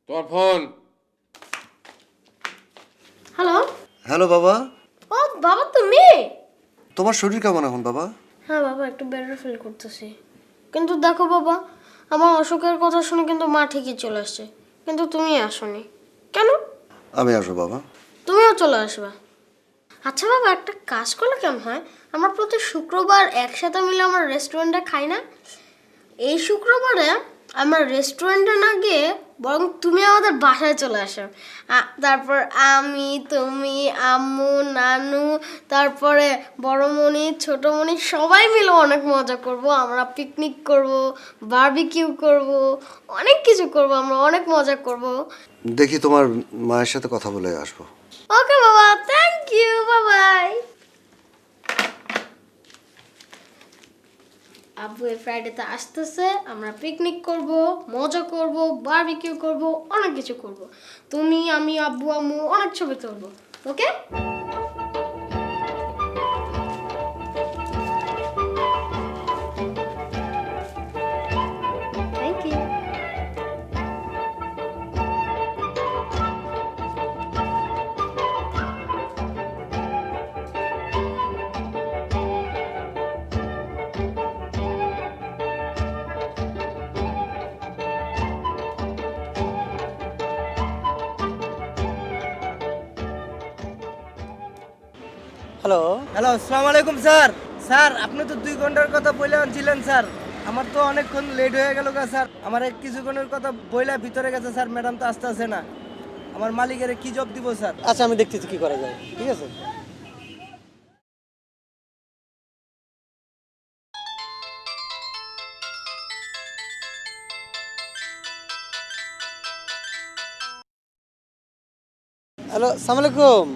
তোমার ফোন। হ্যালো। হ্যালো বাবা। ও বাবা, তুমি? তোমার শরীর কেমন এখন বাবা? হ্যাঁ বাবা, একটু বেটার ফিল করতেছি। কিন্তু দেখো বাবা, আমার অসুখের কথা শুনে কিন্তু মা ঠিকই চলে আসছে, কিন্তু তুমি আসোনি কেন? আমি আসবো বাবা। তুমিও চলে আসবা। আচ্ছা বাবা, একটা কাজ করলে কেমন হয়? আমরা প্রতি শুক্রবার একসাথে মিলে আমরা রেস্টুরেন্টে খাই না? এই শুক্রবারে আমরা রেস্টুরেন্টে না গিয়ে বরং তুমি আমাদের বাসায় চলে আসো। তারপর আমি, তুমি, আম্মু, নানু, তারপরে বড়মণি, ছোটমণি সবাই মিলে অনেক মজা করব। আমরা পিকনিক করব, বারবিকিউ করব, অনেক কিছু করব, আমরা অনেক মজা করব। দেখি তোমার মায়ের সাথে কথা বলে আসবো। ওকে বাবা, থ্যাংক ইউ, বাই বাই। আব্বু এই ফ্রাইডেতে আসতেছে, আমরা পিকনিক করব, মজা করব, বারবিকিউ করব, অনেক কিছু করব। তুমি, আমি, আব্বু, আম্মু অনেক ছবি তুলব। ওকে? Thank you. হ্যালো, আসসালামু আলাইকুম স্যার। স্যার, আপনি তো 2 ঘন্টার কথা বলে আনছিলেন স্যার। আমার তো অনেকক্ষণ লেট হয়ে গেল স্যার। আমার কিছুক্ষণের কথা বইলা ভিতরে গেছে স্যার, ম্যাডাম তো আসতে না। আমার মালিকের কি জব দিব স্যার? আচ্ছা, আমি দেখতেছি কি করা যায়, ঠিক আছে? হ্যালো, আসসালামু আলাইকুম।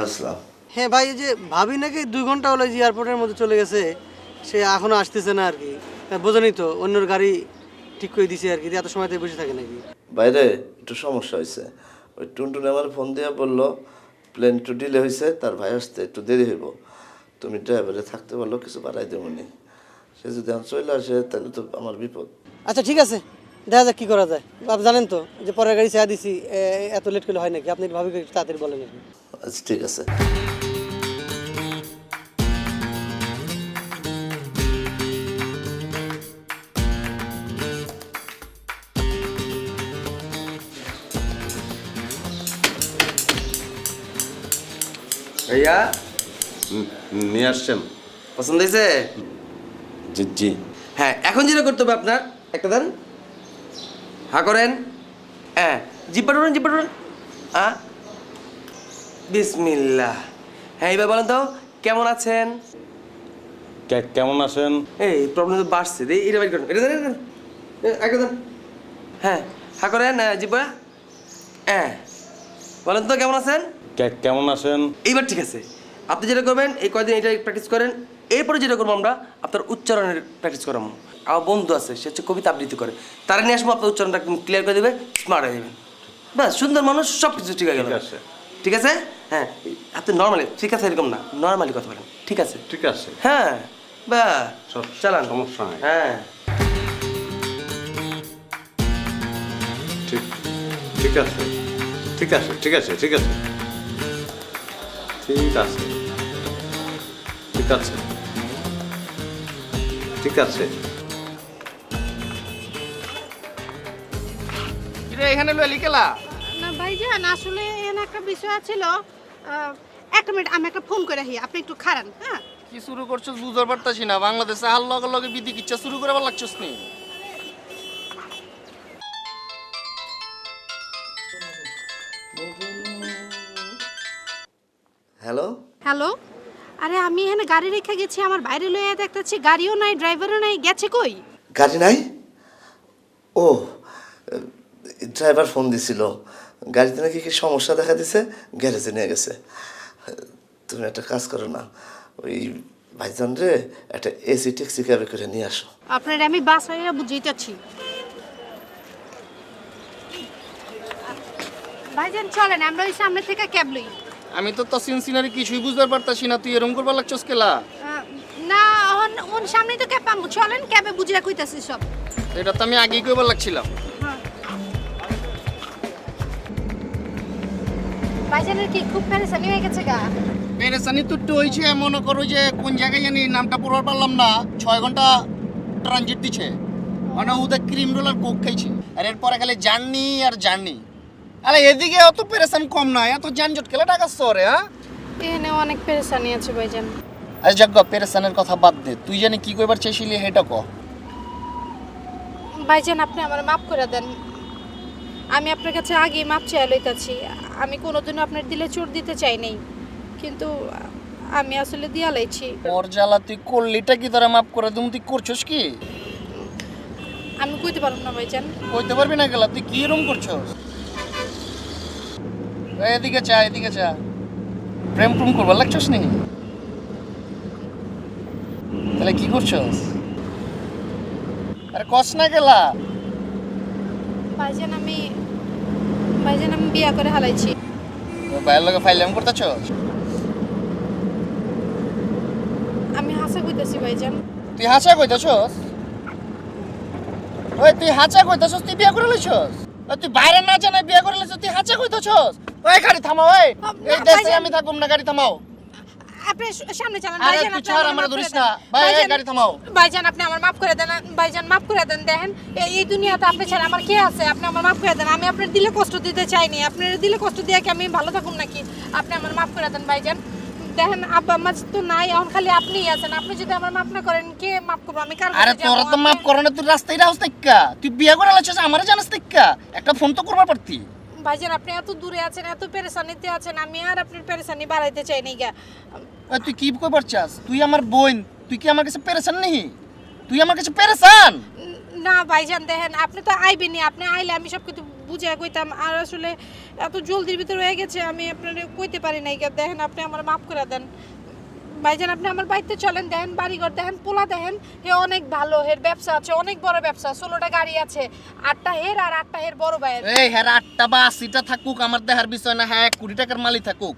আসসালাম। হ্যাঁ ভাই, এই যে ভাবি নাকি 2 ঘন্টা হলো যে এয়ারপোর্টের মধ্যে চলে গেছে, সে এখনো আসতেছে না আর কি। বোঝেনি তো, অন্যর গাড়ি ঠিক করে দিছে আর কি, এত সময় থেকে বসে থাকে নাকি? বাইরে একটু সমস্যা হয়েছে। ওই টুনটুন আমার ফোন দিয়ে বললো প্লেন একটু ডিলে হয়েছে, তার ভাই আসতে একটু দেরি হইব, তুমি ড্রাইভারে থাকতে পারলো, কিছু বাড়াই দেবনি। সে যদি আমি চলে আসে তাহলে তো আমার বিপদ। আচ্ছা ঠিক আছে, দেখা যাক কি করা যায়। আপনি জানেন তো যে পরের গাড়ি চা দিছি, এত লেট করলে হয় নাকি? আপনি ভাবি একটু তাড়াতাড়ি বলেন আর কি। আচ্ছা ঠিক আছে। ভাইয়া নিয়ে আসছেন? পছন্দ হয়েছে? জি জি। হ্যাঁ, এখন যেটা করতে হবে আপনার, একটা দেন, হা করেন, হ্যাঁ, জিব্বা ধরুন, জিব্বা ধরুন, বিসমিল্লাহ। হ্যাঁ, এবার বলেন তো কেমন আছেন? কেমন আছেন? এই প্রবলেম তো বাড়ছে, এটা বাইর করেন, এটা দেন, একটা দেন, হ্যাঁ, হা করেন, জিব্বা, হ্যাঁ, বলেন তো কেমন আছেন? কেমন আছেন? এইবার ঠিক আছে। আপনি যেটা করবেন এই কয়দিন এটা প্র্যাকটিস করেন, এরপরে যেটা করবো আমরা আপনার উচ্চারণের প্র্যাকটিস করাবো। আমার বন্ধু আছে, সে হচ্ছে কবিতা আবৃত্তি করে, তারা নিয়ে আসবো, আপনার উচ্চারণটা একদম ক্লিয়ার করে দেবে, স্মার্ট হয়ে যাবেন। বাস, সুন্দর মানুষ, সব কিছু ঠিক হয়ে গেল। ঠিক আছে? হ্যাঁ, আপনি নর্মালি, ঠিক আছে এরকম না, নর্মালি কথা বলেন। ঠিক আছে? ঠিক আছে। হ্যাঁ, বা চালান, সমস্যা নাই। হ্যাঁ, ঠিক আছে, ঠিক আছে, ঠিক আছে, ঠিক আছে, ঠিক আছে, ঠিক আছে, ঠিক আছে। এখানে লয়ে লিখেলা? না ভাইজান, আসলে এখানে একটা বিষয় ছিল। একটা মিনিট, আমি একটা ফোন করে রাখি, আপনি একটু খারান। হ্যাঁ, কি শুরু করছস বুঝতে পারতাছি না। বাংলাদেশে হাল লগে লগে বিধি কিচ্ছা শুরু করে লাগছস নি? Hello, hello. আরে আমি এখানে গাড়ি রেখে গেছি, আমার বাইরে লইয়া দেখতেছি গাড়িও নাই, ড্রাইভারও নাই, গেছে কই? গাড়ি নাই? ও, ড্রাইভার ফোন দিছিল, গাড়িতে নাকি কি সমস্যা দেখা দিছে, গ্যারেজে নিয়ে গেছে। তুমি একটা কাজ করো না, ওই ভাইজান রে একটা এসি ট্যাক্সি ক্যাবে করে নিয়ে আসো। আপনার আমি বাসায় বুঝাইতেছি। ভাইজান চলেন, আমরা ওই সামনে থেকে ক্যাব লই। আমি তো তসিন সিনারি কিছুই বুঝতে পারতাছি না, তুই এরকম করবার লাগছস কেলা? না, ওন সামনেই তো ক্যাব পাবো, চলেন ক্যাবে বুঝিয়া কইতাছি সব। এটা তো আমি আগেই কইবার লাগছিলাম। ভাইজানের কি খুব পেরেশানি হয়ে গেছে গা? পেরেশানি তো একটু হয়েছে, মনে করো যে কোন জায়গায় জানি নামটা পড়বার পারলাম না, 6 ঘন্টা ট্রানজিট দিছে, মানে ওদের ক্রিম রোল আর কোক খাইছি, আর এরপরে খালি জার্নি আর জার্নি। আরে এদিকে অত পেরেশান কম না, এত যানজট কেলা টাকা শহরে। হ্যাঁ, এখানে অনেক পেরেশানি আছে ভাইজান। আরে যাক, পেরেশানের কথা বাদ দে, তুই জানি কি কইবার চাইছিলি সেটা ক। ভাইজান আপনি আমার মাফ করে দেন, আমি আপনার কাছে আগেই মাপ চেয়ে লইতাছি। আমি কোনোদিনও আপনার দিলে চোর দিতে চাই নাই, কিন্তু আমি আসলে দিয়া লাইছি। ওর জ্বালা তুই করলিটা কি তোরা মাফ করে দিম, তুই করছস কি? আমি কইতে পারব না ভাইজান। কইতে পারবি না গেলা, তুই কি এরকম করছস? এদিকে চা, এদিকে চা। প্রেম প্রেম করবার লাগছস নি? তাহলে কি করছস? আরে কস না গেলা। ভাইজান আমি বিয়া করে হালাইছি। বাইরের লগে ফাইলাম করতেছস? আমি হাসা কইতাছি ভাইজান। তুই হাসা কইতাছস? ওই তুই হাসা কইতাছস, তুই বিয়া করে লইছস? তুই বাইরে না জানা বিয়া করে লইছস, তুই হাসা কইতাছস? ওই গাড়ি থামাও, এই দেশে আমি থাকুম না, গাড়ি থামাও। আপনি সামনে চালান আরে ভাইজান, তুই আপনি ছাড়, আমার আমরা মাফ ধরিস করে না দেন। ভাই, এই গাড়ি থামাও। ভাইজান আপনি আমার মাফ করে দেন, ভাইজান মাফ করে দেন। দেখেন এই দুনিয়াতে আপনি ছাড়া আমার কে আছে? আপনি আমার মাফ করে দেন, আমি আপনার দিলে কষ্ট দিতে চাইনি, আপনার দিলে কষ্ট দিয়ে কি আমি ভালো থাকুম নাকি? আপনি আমার মাফ করে দেন ভাইজান। দেখেন আব্বা আম্মা তো নাই, এখন খালি আপনিই আছেন, আপনি যদি আমার মাফ না করেন কে মাফ করবো? আমি কার আরে তোরা তো মাফ করে না, তুই রাস্তায় রাউস দেখা, তুই বিয়া করে লইছস, আমারে জানাস দেখা, একটা ফোন তো করবার পারতি। ভাইজান আপনি এত দূরে আছেন, এত পেরেশানিতে আছেন, আমি আর আপনার পেরেশানি বাড়াইতে চাই নাই গা। তুই কি কইবার চাস? তুই আমার বোন, তুই কি আমার কাছে পেরেশান নেই? তুই আমার কাছে পেরেশান? না ভাইজান দেখেন, আপনি তো আইবেনি, আপনি আইলে আমি সব কিছু বুঝাই কইতাম, আর আসলে এত জলদির ভিতর হয়ে গেছে, আমি আপনার কইতে পারি নাই। দেখেন আপনি আমার মাফ করে দেন ভাইজান। আপনি আমার বাড়িতে চলেন, দেখেন বাড়িঘর দেখেন, পোলা দেখেন, হে অনেক ভালো, হের ব্যবসা আছে, অনেক বড় ব্যবসা, 16টা গাড়ি আছে, 8টা হের আর 8টা হের বড় ভাইয়ের। এই হ্যাঁ 8টা বা 80টা থাকুক, আমার দেহার বিষয় না, হ্যাঁ 1 কোটি টাকার মালিক থাকুক,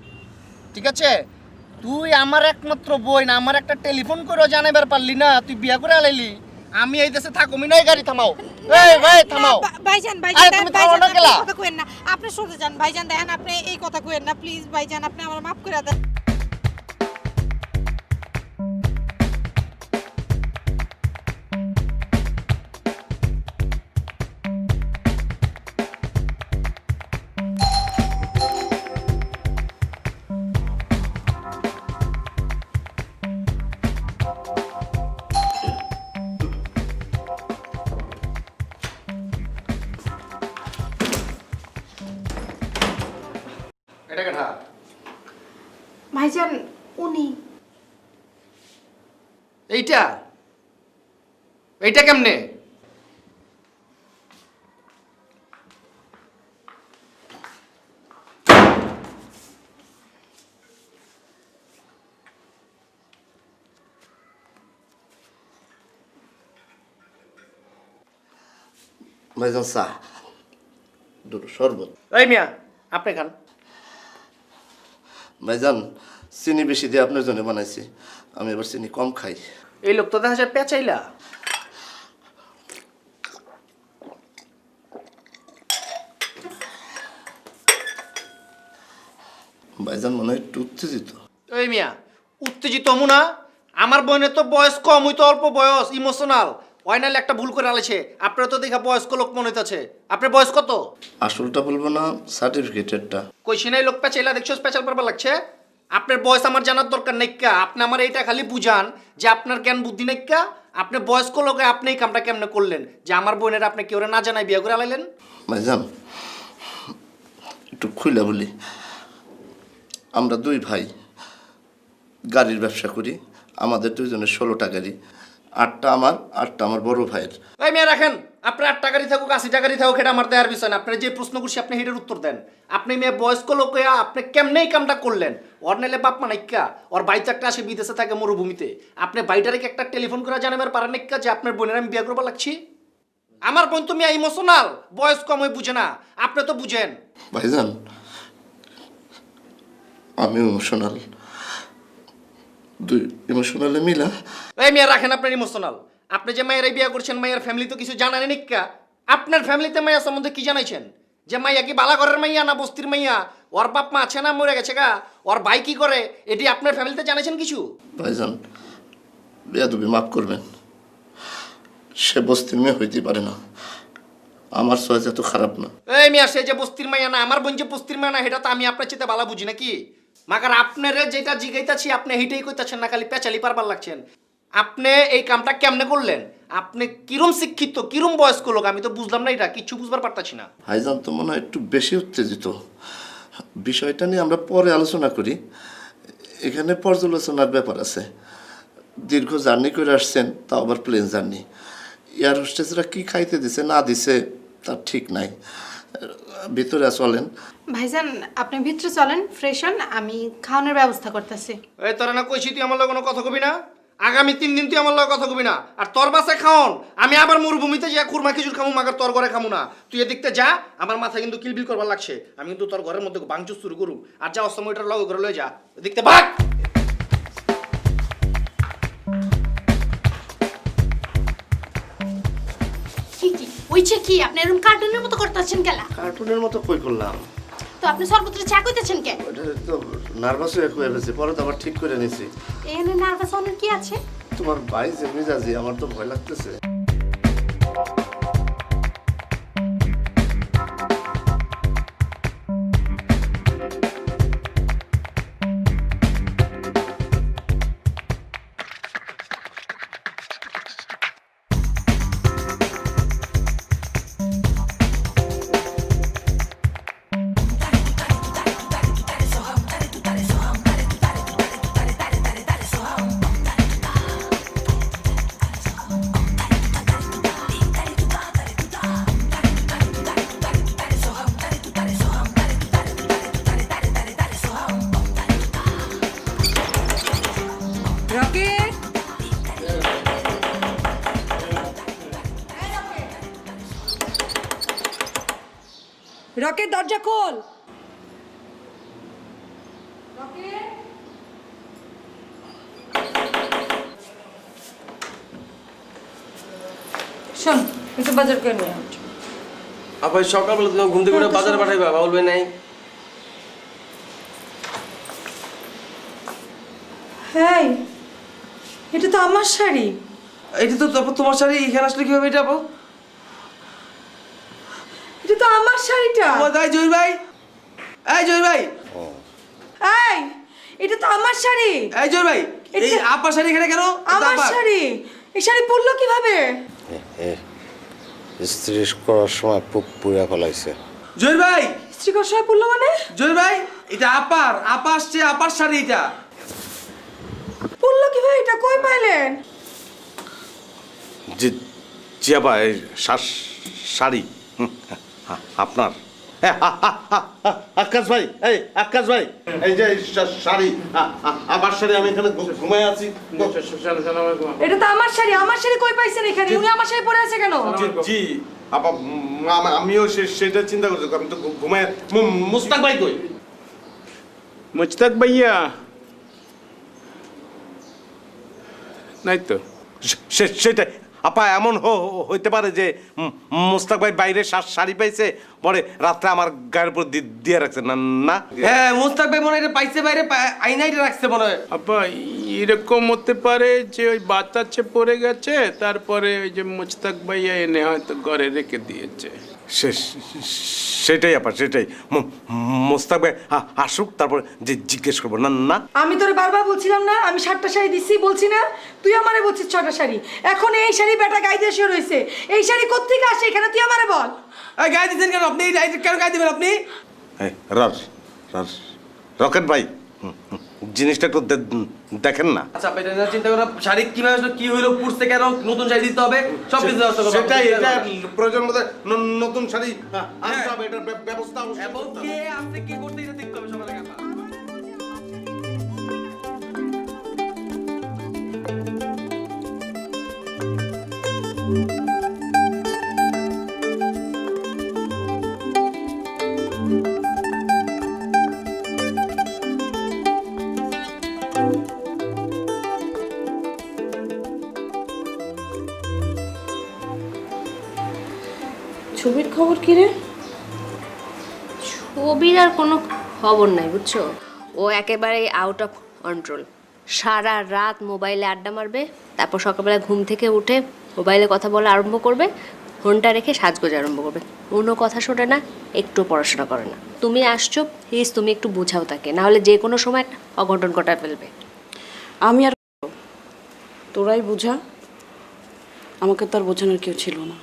ঠিক আছে? তুই আমার একমাত্র বোন, আমার একটা টেলিফোন করেও জানাইবার পারলি না, তুই বিয়া করে আলাইলি। আমি এই দেশে থাকুমি না, এই গাড়ি থামাও। এই ভাই থামাও। ভাইজান আরে ভাইজান তুমি ভাইজান থামাও না আপনি কেলা? কথা কইেন না, আপনি সরে যান ভাইজান, দেখেন আপনি এই কথা কইেন না প্লিজ ভাইজান, আপনি আমার মাফ করে দেন। এটা কেটা? ভাইজান উনি এইটা এইটা কেমনে? ভাইজান চা, দুটো শরবত। এই মিয়া আপনি খান। ভাইজান চিনি বেশি দিয়ে আপনার জন্য বানাইছি, আমি এবার চিনি কম খাই। এই লোক তো দেখা যায় পেঁচাইলা। ভাইজান মনে হয় একটু উত্তেজিত। এই মিয়া উত্তেজিত হমু না? আমার বোনের তো বয়স কম, হইতো অল্প বয়স, ইমোশনাল ওয়াইনাল একটা ভুল করে আলেছে। আপনার তো দেখা বয়স্ক লোক মনে হইতাছে। আপনার বয়স কত? আসলটা বলবো না, সার্টিফিকেটেরটা। কইছি নাই লোক পেঁচাইলা, দেখছো স্পেশাল পারবার লাগছে। আপনার বয়স আমার জানার দরকার নাইকা। আপনি আমার এইটা খালি বুঝান যে আপনার জ্ঞান বুদ্ধি নাইকা। আপনি বয়স্ক লোকে আপনি এই কামটা কেমনে করলেন যে আমার বোনের আপনি কেউ না জানাই বিয়ে করে আলাইলেন? ভাইজান একটু খুলে বলি, আমরা দুই ভাই গাড়ির ব্যবসা করি। আমাদের দুইজনের 16টা গাড়ি, 8টা আমার, 8টা আমার বড় ভাইয়ের। এই মেয়ে রাখেন, আপনার 8 টাকারই থাকুক 80 টাকারই থাকুক, এটা আমার দেওয়ার বিষয় না। আপনার যে প্রশ্ন করছি আপনি হেঁটের উত্তর দেন। আপনি মেয়ে বয়স্ক লোক হইয়া আপনি কেমনে এই কামটা করলেন? ওর নাইলে বাপ মা নাইকা, ওর বাইতে একটা আসে বিদেশে থাকে মরুভূমিতে। আপনি বাইটারে একটা টেলিফোন করে জানাবার পারেন নাইকা যে আপনার বোনের আমি বিয়ে করবার লাগছি? আমার বোন তো মিয়া ইমোশনাল, বয়স কম হয়ে বুঝে না, আপনি তো বুঝেন। ভাইজান আমি ইমোশনাল, দুই ইমোশনালে মিলা। এই মেয়ে রাখেন আপনার ইমোশনাল। আপনি যে মায়ের বিয়ে করছেন, মায়ের ফ্যামিলি তো কিছু জানানি নিকা। আপনার ফ্যামিলিতে মাইয়া সম্বন্ধে কি জানাইছেন? যে মাইয়া কি বালা ঘরের মাইয়া না বস্তির মাইয়া? ওর বাপ মা আছে না মরে গেছে গা? ওর ভাই কি করে? এটি আপনার ফ্যামিলিতে জানাইছেন কিছু? ভাইজান বেয়াদবি মাফ করবেন, সে বস্তির মেয়ে হইতে পারে না, আমার চয়েস এত খারাপ না। এই মিয়া সে যে বস্তির মাইয়া না, আমার বোন যে বস্তির মাইয়া না, সেটা তো আমি আপনার চেয়ে বালা বুঝি নাকি? মাকার আপনার যেটা জিগাইতাছি আপনি হেঁটেই কইতাছেন না, খালি পেঁচালি পারবার লাগছেন। আপনি এই কামটা কেমনে করলেন? আপনি কিরম শিক্ষিত, কিরম বয়স্ক লোক, আমি তো বুঝলাম না, এটা কিচ্ছু বুঝবার পারতাছি না। ভাইজান তো মনে হয় একটু বেশি উত্তেজিত। বিষয়টা নিয়ে আমরা পরে আলোচনা করি, এখানে পর্যালোচনার ব্যাপার আছে। দীর্ঘ জার্নি করে আসছেন, তা আবার প্লেন জার্নি। এয়ার হোস্টেসরা কি খাইতে দিছে না দিছে তার ঠিক নাই। ভিতরে চলেন। ভাইজান আপনি ভিতরে চলেন, ফ্রেশ হন, আমি খাওয়ানোর ব্যবস্থা করতেছি। এই তোরা না কইছি তুই আমার লগে কোনো কথা কবি না? আগামী 3 দিন তুই আমার লগে কথা কবি না। আর তোর বাসায় খাওন, আমি আবার মরুভূমিতে যা খুরমা খিচুর খামু, মাগার তোর ঘরে খামু না। তুই এদিকতে যা, আমার মাথা কিন্তু কিলবিল করবার লাগছে। আমি কিন্তু তোর ঘরের মধ্যে ভাঙচুর শুরু করুম। আর যা অসময়টার লগে ঘরে লয়ে যা, এদিকতে ভাগ। কি কি ওইছে কি আপনি এরকম কার্টুনের মতো করতেছেন কেলা? কার্টুনের মতো কই করলাম? তো আপনি সর্বত্র চা কইতেছেন কেন? ওটা তো নার্ভাস হয়ে গেছে, পরে তো আবার ঠিক করে নিছি। এখানে নার্ভাস হওয়ার কি আছে? তোমার ভাই যে মেজাজি, আমার তো ভয় লাগতেছে। রকেট দরজা খোল। কিছু বাজার করে নিয়ে আস। আপা সকালবেলা তুমি ঘুম থেকে উঠে বাজারে পাঠাইবা বাবুল ভাই নাই? হ্যাঁ, এটা তো আমার শাড়ি। এটা তো তারপর তোমার শাড়ি, এখানে আসলে কিভাবে এটা আপু? এটা তো আমার শাড়িটা। ও তাই জহির ভাই, এই জহির ভাই, এই, এটা তো আমার শাড়ি। এই জহির ভাই, এই আপার শাড়ি এখানে কেন? আমার শাড়ি। এই শাড়ি পরলো কিভাবে? স্ত্রী করার সময় পুরা ফলাইছে। জহির ভাই, স্ত্রী করার সময় পরলো মানে? জহির ভাই, এটা আপা আসছে, আপার শাড়ি এটা। পরলো কিভাবে? এটা কই পাইলেন? জি জি আপা, এই শাড়ি আপনার। আকাশ ভাই, এই আকাশ ভাই, এই যে শাড়ি, আমার শাড়ি, আমি এখানে ঘুমায় আছি। এটা তো আমার শাড়ি। আমার শাড়ি কই পাইছেন এখানে? উনি আমার শাড়ি পরে আছে কেন? জি আপা, আমিও সেটা চিন্তা করছি। আমি তো ঘুমায়। মুস্তাক ভাই কই? মুস্তাক ভাইয়া নাই তো। সেটাই আপা, এমন হইতে পারে যে মুস্তাক ভাই বাইরে শাড়ি পাইছে, পরে রাত্রে আমার গায়ের উপর দিয়ে রাখছে না। হ্যাঁ, মুস্তাক ভাই মনে হয় এটা পাইছে, বাইরে আইনাইটা রাখছে মনে হয়। আপা এরকম হতে পারে যে ওই বাচ্চা পড়ে গেছে, তারপরে ওই যে মুস্তাক ভাইয়া এনে হয়তো ঘরে রেখে দিয়েছে। সেটাই আপা, সেটাই। মুস্তাক ভাই আসুক, তারপর যে জিজ্ঞেস করবো না। আমি তোরে বারবার বলছিলাম না আমি 7টা শাড়ি দিচ্ছি, বলছি না? তুই আমারে বলছিস 6টা শাড়ি। এখন এই শাড়ি বেটা গায়ে দিয়ে শুয়ে রয়েছে। এই শাড়ি কোত্থেকে আসে এখানে? তুই আমারে বল। গায়ে দিচ্ছেন কেন আপনি? কেন গায়ে দিবেন আপনি? রকেট ভাই, জিনিসটা একটু দেখেন না। আচ্ছা আপনি এটা চিন্তা করেন, শাড়ি কিভাবে আসলো, কি হইলো, পুড়ছে কেন, নতুন শাড়ি দিতে হবে, সব কিছু ব্যবস্থা করবো। সেটাই, এটা প্রয়োজন মতো নতুন শাড়ি আনতে হবে, এটার ব্যবস্থা অবশ্যই এবং করতে হবে। কে আসছে কি করতে এটা দেখতে হবে সবার আগে আপা। ছবির খবর কি রে? ছবির আর কোনো খবর নাই বুঝছো। ও একেবারে আউট অফ কন্ট্রোল। সারা রাত মোবাইলে আড্ডা মারবে, তারপর সকালবেলা ঘুম থেকে উঠে মোবাইলে কথা বলা আরম্ভ করবে, ফোনটা রেখে সাজগোজ আরম্ভ করবে। কোনো কথা শোনে না, একটু পড়াশোনা করে না। তুমি আসছো প্লিজ, তুমি একটু বুঝাও তাকে, নাহলে যে কোনো সময় একটা অঘটন ঘটায় ফেলবে। আমি আর তোরাই বুঝা, আমাকে তো আর বোঝানোর কেউ ছিল না।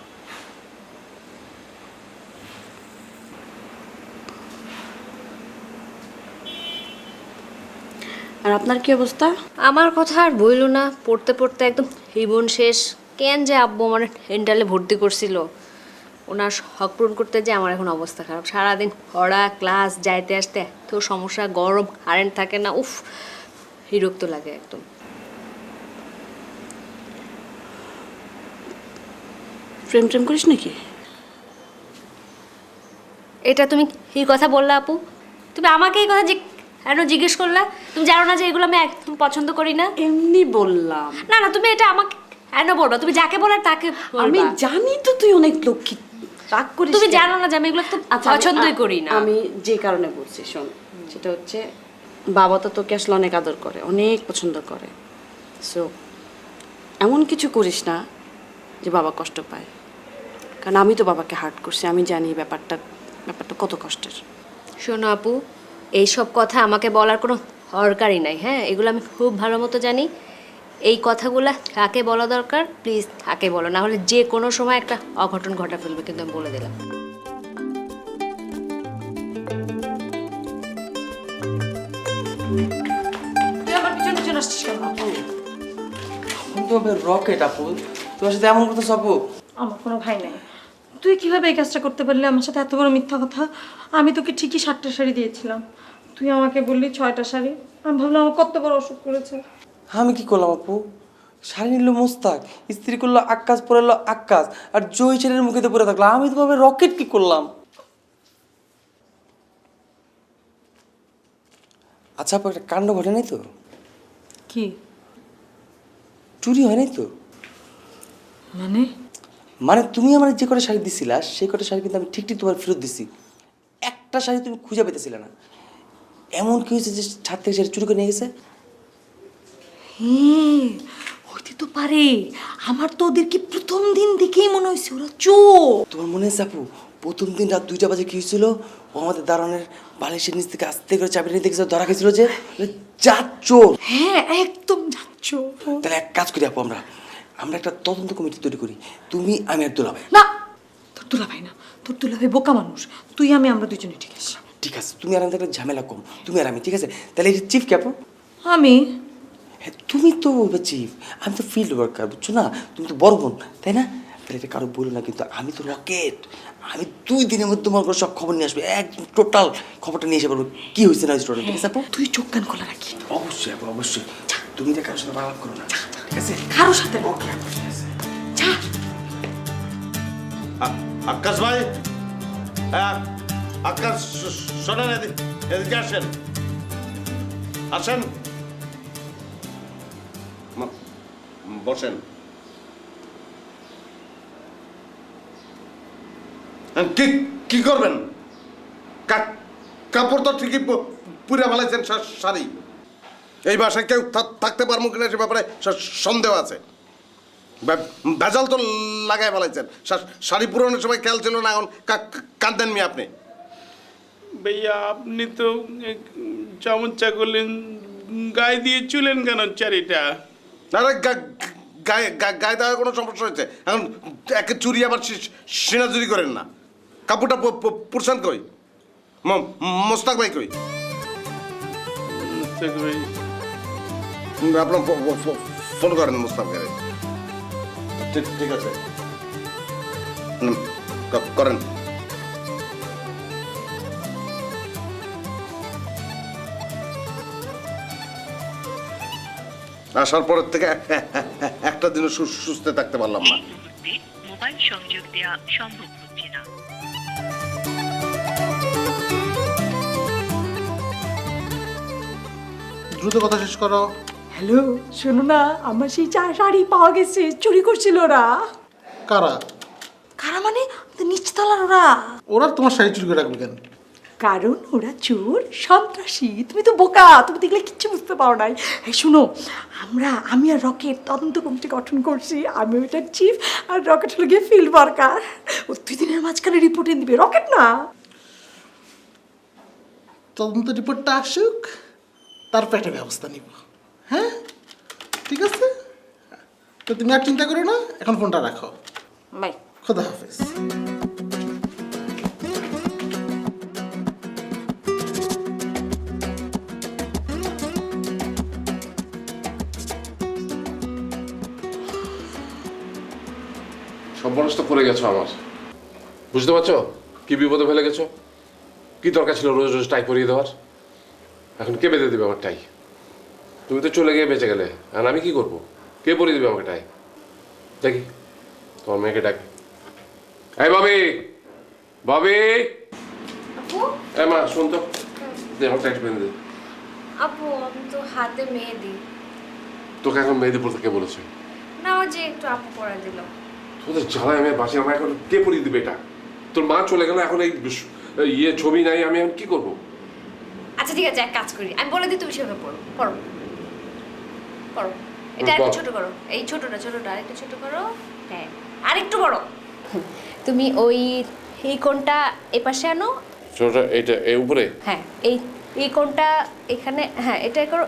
আর আপনার কি অবস্থা? আমার কথা আর বইল না, পড়তে পড়তে একদম জীবন শেষ। কেন যে আব্বু আমার এন্টালে ভর্তি করছিল, ওনার শখ পূরণ করতে যে আমার এখন অবস্থা খারাপ। সারাদিন পড়া, ক্লাস, যাইতে আসতে তো সমস্যা, গরম, কারেন্ট থাকে না, উফ বিরক্ত লাগে একদম। প্রেম টেম করিস নাকি? এটা তুমি এই কথা বললা আপু? তুমি আমাকে এই কথা কেন জিজ্ঞেস করলা? তুমি জানো না যে এগুলো আমি একদম পছন্দ করি না? এমনি বললাম। না না, তুমি এটা আমাকে কেন বলবা? তুমি যাকে বলার তাকে বলবা। আমি জানি তো তুই অনেক লক্ষ্মী, রাগ করিস। তুমি জানো না যে আমি এগুলো তো পছন্দই করি না। আমি যে কারণে বলছি শোন, সেটা হচ্ছে বাবা তো তোকে আসলে অনেক আদর করে, অনেক পছন্দ করে। সো এমন কিছু করিস না যে বাবা কষ্ট পায়, কারণ আমি তো বাবাকে হার্ট করছি, আমি জানি ব্যাপারটা কত কষ্টের। শোনো আপু, এইসব কথা আমাকে বলার কোনো দরকারই নাই। হ্যাঁ, এগুলো আমি খুব ভালো মতো জানি। এই কথাগুলা কাকে বলা দরকার প্লিজ তাকে বলো, না হলে যে কোনো সময় একটা অঘটন ঘটা ফেলবে, কিন্তু আমি বলে দিলাম। তুই আমার পিছনে পিছনে আসছিস কেন? তুমি রকেট আপু, তোমার সাথে এমন কথা আপু? আমার কোনো ভাই নাই। তুই কিভাবে এই কাজটা করতে পারলি আমার সাথে? এত বড় মিথ্যা কথা। আমি তোকে ঠিকই 7টা শাড়ি দিয়েছিলাম, তুই আমাকে বললি 6টা শাড়ি। আমি ভাবলাম আমার কত বড় অসুখ করেছে। আমি কি করলাম আপু? শাড়ি নিল মুস্তাক, স্ত্রী করলো আকাশ, পরে এলো আকাশ, আর জয় ছেলের মুখেতে পরে থাকলো। আমি তো ভাবে রকেট কি করলাম? আচ্ছা আপু, একটা কাণ্ড ঘটে নাই তো? কি? চুরি হয় নাই তো? মানে মানে তুমি আমার যে কটা শাড়ি দিছিলা সেই কটা শাড়ি কিন্তু আমি ঠিক ঠিক তোমার ফেরত দিছি, একটা শাড়ি তুমি খুঁজে পেতেছিলে না। এমন কি হয়েছে যে ছাদ থেকে শাড়ি চুরি করে নিয়ে গেছে? হইতে তো পারে, আমার তো ওদেরকে প্রথম দিন দেখেই মনে হয়েছে ওরা চোর। তোমার মনে আছে আপু, প্রথম দিন রাত 2টা বাজে কি হয়েছিল? ও আমাদের দারোয়ানের বালিশের নিচ থেকে আস্তে করে চাবি নিয়ে দেখেছিল, ধরা গেছিল যে চোর। হ্যাঁ একদম যাচ্ছ। তাহলে এক কাজ করি আপু, আমরা একটা তদন্ত কমিটি তৈরি করি, তুমি আমি আর দুলাভাই। না, তোর দুলাভাই না, তোর দুলাভাই বোকা মানুষ, তুই আমি আমরা দুজনে ঠিক আছে। ঠিক আছে, তুমি আর আমি একটা ঝামেলা কম, তুমি আর আমি, ঠিক আছে? তাহলে এই চিফ কে আপু? আমি? হ্যাঁ তুমি তো চিফ, আমি তো ফিল্ড ওয়ার্কার, বুঝছো না? তুমি তো বড় বোন, তাই না? তাহলে এটা কারো বলো না কিন্তু, আমি তো রকেট, আমি 2 দিনের মধ্যে তোমার করে সব খবর নিয়ে আসবো, একদম টোটাল খবরটা নিয়ে এসে বলবো কি হয়েছে না হয়েছে, ঠিক আছে আপু? তুই চোখ কান খোলা রাখি। অবশ্যই আপু, অবশ্যই। তুমি এটা কারোর সাথে বাড়াপ করো না, ঠিক আছে? কারোর সাথে ওকে আপু, ঠিক আছে। যা। আকাশ ভাই, আকাশ শোনেন, এদিকে আসেন, আসেন, বসেন। কি কি করবেন? কাপড় তো ঠিকই পুরে ফেলাইছেন, শাড়ি। এই বাসায় কেউ থাকতে পারবো কিনা সে ব্যাপারে সন্দেহ আছে। ভেজাল তো লাগাই ফেলাইছেন। শাড়ি পুরানোর সময় খেয়াল ছিল না, এখন কাঁদেন মি আপনি? ভাইয়া আপনি তো চামচা করলেন, গায়ে দিয়ে চুলেন কেন চারিটা? আরে গায়ে দেওয়ার কোনো সমস্যা হয়েছে? এখন একে চুরি আবার সিনা চুরি করেন না। কাপড়টা পুরসান কই? মোস্তাক ভাই কই? আপনার ফোন করেন মোস্তাক ভাই। ঠিক আছে, করেন। আসার পরের থেকে একটা দিনও সুস্থ থাকতে পারলাম না। মোবাইল সংযোগ দেওয়া সম্ভব হচ্ছে না। দ্রুত কথা শেষ করো। হ্যালো, শোনো না, আমার সেই শাড়ি পাওয়া গেছে, চুরি করছিল ওরা। কারা? কারা মানে নিচতলার ওরা। ওরা তোমার শাড়ি চুরি করে রাখবে কেন? কারণ ওরা চোর, সন্ত্রাসী। তুমি তো বোকা, তুমি দেখলে কিচ্ছু বুঝতে পারো নাই। এই শুনো, আমি আর রকেট তদন্ত কমিটি গঠন করছি। আমি ওইটার চিফ আর রকেট হলো গিয়ে ফিল্ড ওয়ার্কার। ও 2 দিনের মাঝখানে রিপোর্ট এনে দিবে। রকেট না, তদন্ত রিপোর্টটা আসুক, তারপর একটা ব্যবস্থা নিব। হ্যাঁ ঠিক আছে, তো তুমি আর চিন্তা করো না, এখন ফোনটা রাখো। বাই। খোদা হাফেজ। সব মানুষ তো পড়ে গেছো আমার, বুঝতে পারছো কি বিপদে ফেলে গেছো? কি দরকার ছিল রোজ রোজ টাই পরিয়ে দেওয়ার? এখন কে বেঁধে দেবে আমার টাই? তুমি তো চলে গিয়ে বেঁচে গেলে, আর আমি কি করবো? কে পরিয়ে দেবে আমাকে টাই? দেখি তোমার মেয়েকে ডাকি। এই ভাবি, ভাবি, এই মা শোন তো, দে আমার টাইট বেঁধে দে। আপু আমি তো হাতে মেহেদি। তোকে এখন মেহেদি পড়তে কে বলেছে? না, ও যে একটু আপু পড়া দিল। তোদের জ্বালায় আমি বাঁচি, আমার এখন কে পরিয়ে দিবে এটা? তোর মা চলে গেল, এখন এই ছবি নাই, আমি এখন কি করবো? আচ্ছা ঠিক আছে, এক কাজ করি, আমি বলে দিই তুমি সেভাবে পড়ো। পড়ো পড়ো, এটা একটু ছোট করো, এই ছোটটা আরেকটু ছোট করো। হ্যাঁ আরেকটু বড়। তুমি এই কোণটা এই পাশে আনো। ছোটটা এইটা এই উপরে? হ্যাঁ এই কোণটা এখানে, হ্যাঁ এটা করো,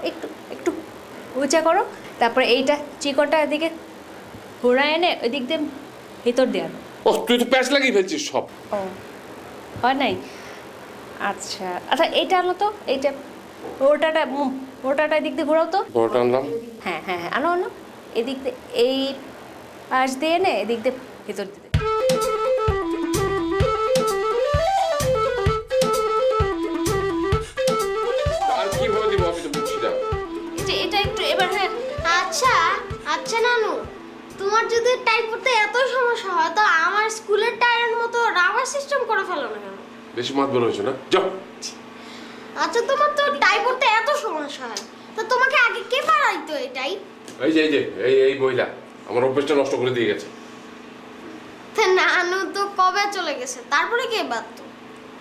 একটু উঁচা করো। তারপরে এইটা চিকনটা এদিকে ঘোরায় এনে ওই দিক দিয়ে ভেতর দিয়ে আনো। ও তুই তো প্যাচ লাগিয়ে ফেলছিস সব। ও হয় নাই? আচ্ছা আচ্ছা, এইটা আনো তো, এইটা ওটাটা এদিক দিয়ে ঘোরাও তো। বড়টা আনলাম। হ্যাঁ আনো এদিক দিয়ে, এই পাশ দিয়ে এনে এদিক দিয়ে ভেতর দিতে। আর কিভাবে দিব আমি তো বুঝছি না। এটা একটু এবার। হ্যাঁ আচ্ছা নানু, তোমার যদি টাই পড়তে এত সমস্যা হয় তো আমার স্কুলের টায়ারের মতো রাবার সিস্টেম করে ফেলো না কেন? বেশি মাত বের হয়েছে না, যাও। আচ্ছা তোমার তো টাই পড়তে এত সমস্যা হয়, তো তোমাকে আগে কে পারাইতো এটাই? এই যে এই মহিলা আমার অভ্যেসটা নষ্ট করে দিয়ে গেছে। নানু তো কবে চলে গেছে, তারপরে কে বাঁধতো?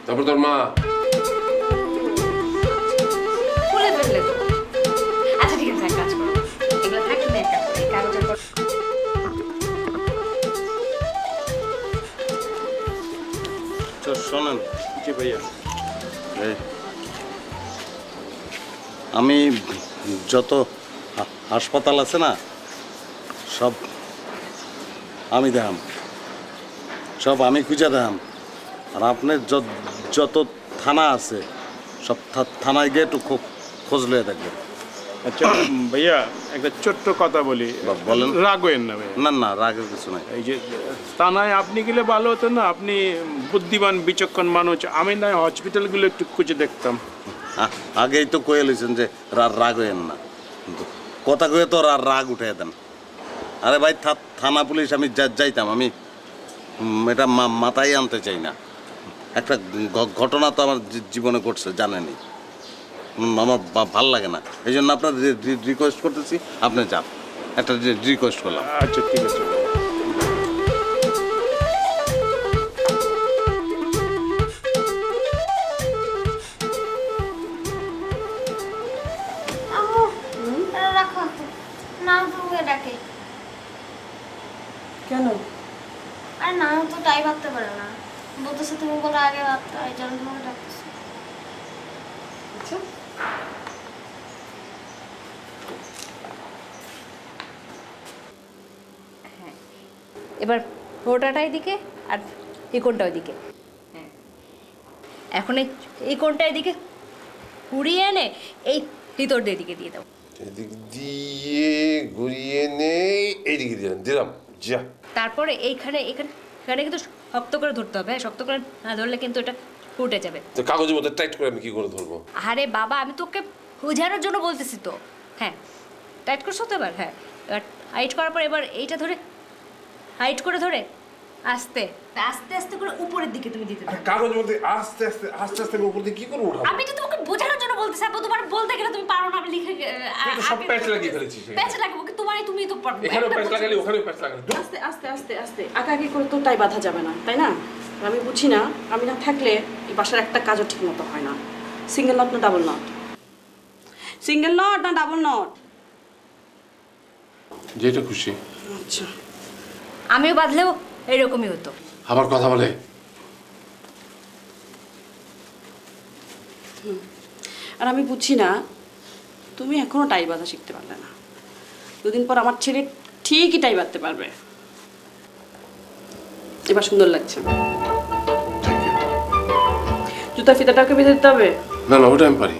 তারপর তোর মা। খুলে ফেললে তো। আচ্ছা ঠিক আছে, এক কাজ করো, এগুলো থাক, তুমি এক কাজ করো, এই কাগজের পর শোনেন। জি ভাইয়া। আমি যত হাসপাতাল আছে না সব আমি দেখাম, সব আমি খুঁজে দেখাম। আর আপনার যত থানা আছে সব থানায় গিয়ে একটু খোঁজ লিয়ে দেখবেন। আচ্ছা ভাইয়া, একটা ছোট্ট কথা বলি, বলেন। রাগবেন না ভাইয়া। না না, রাগের কিছু নাই। এই যে থানায় আপনি গেলে ভালো হতো না, আপনি বুদ্ধিমান বিচক্ষণ মানুষ, আমি না হসপিটালগুলো একটু খুঁজে দেখতাম। আগেই তো কয়ে লইছেন যে রাগ হইেন না, কথা কয়ে তো রাগ উঠে দেন। আরে ভাই, থানা পুলিশ আমি যাইতাম, আমি এটা মাথায় আনতে চাই না। একটা ঘটনা তো আমার জীবনে ঘটছে, জানেনি, আমার ভাল লাগে না। এই জন্য আপনার রিকোয়েস্ট করতেছি, আপনি যান, একটা রিকোয়েস্ট করলাম। আচ্ছা ঠিক আছে। রাখো, নানু তোমাকে ডাকে। কেন? আর নানু তো টাই বাঁধতে পারে না, বলতেছে তুমি বলে আগে বাঁধতে, এই জন্য তোমাকে ডাকতেছে। আচ্ছা এবার ফোটাটা এদিকে আর এই কোণটা ওইদিকে। হ্যাঁ, এখন এই কোণটা এদিকে ঘুরিয়ে এনে এই ভিতর দিকে দিয়ে দাও। এদিক দিয়ে ঘুরিয়ে নেই, এইদিকে দিলাম যা। তারপরে এখানে কিন্তু শক্ত করে ধরতে হবে, শক্ত করে না ধরলে কিন্তু এটা ফুটে যাবে। তো কাগজের মধ্যে টাইট করে আমি কি করে ধরবো? আরে বাবা, আমি তোকে বোঝানোর জন্য বলতেছি তো। হ্যাঁ, টাইট করছো তো এবার? হ্যাঁ, এবার হাইট করার পর এবার এইটা ধরে হাইট করে ধরে আস্তে আস্তে আস্তে করে উপরের দিকে তুমি দিতে থাকো। কাগজের মধ্যে আস্তে আস্তে আস্তে আস্তে উপর দিয়ে কি করে উঠাবো? আমি তো তোমাকে বোঝানোর জন্য বলতেছি, আপু তোমার বলতে গেলে তুমি পারো না, আমি লিখে তুই তো সব প্যাচ লাগিয়ে ফেলেছিস। প্যাচ লাগাবো কি? তুমি তো পারবে। এখানেও প্যাচ লাগালি, ওখানেও প্যাচ লাগালি। আস্তে আস্তে আস্তে আস্তে আঁকাআঁকি করে তো টাই বাঁধা যাবে না, তাই না? আর আমি বুঝি না, আমি না থাকলে এই বাসার একটা কাজও ঠিক মতো হয় না। সিঙ্গেল নট না ডাবল নট? সিঙ্গেল নট না ডাবল নট? যেটা খুশি। আচ্ছা, আমিও বাঁধলেও এরকমই হতো। আবার কথা বলে। আর আমি বুঝছি না, তুমি এখনো টাই বাঁধা শিখতে পারলে না। দুদিন পর আমার ছেলে ঠিকই টাই বাঁধতে পারবে। এবার সুন্দর লাগছে। জুতা ফিতাটাকে বেঁধে দিতে হবে? না না, ওটা আমি পারি।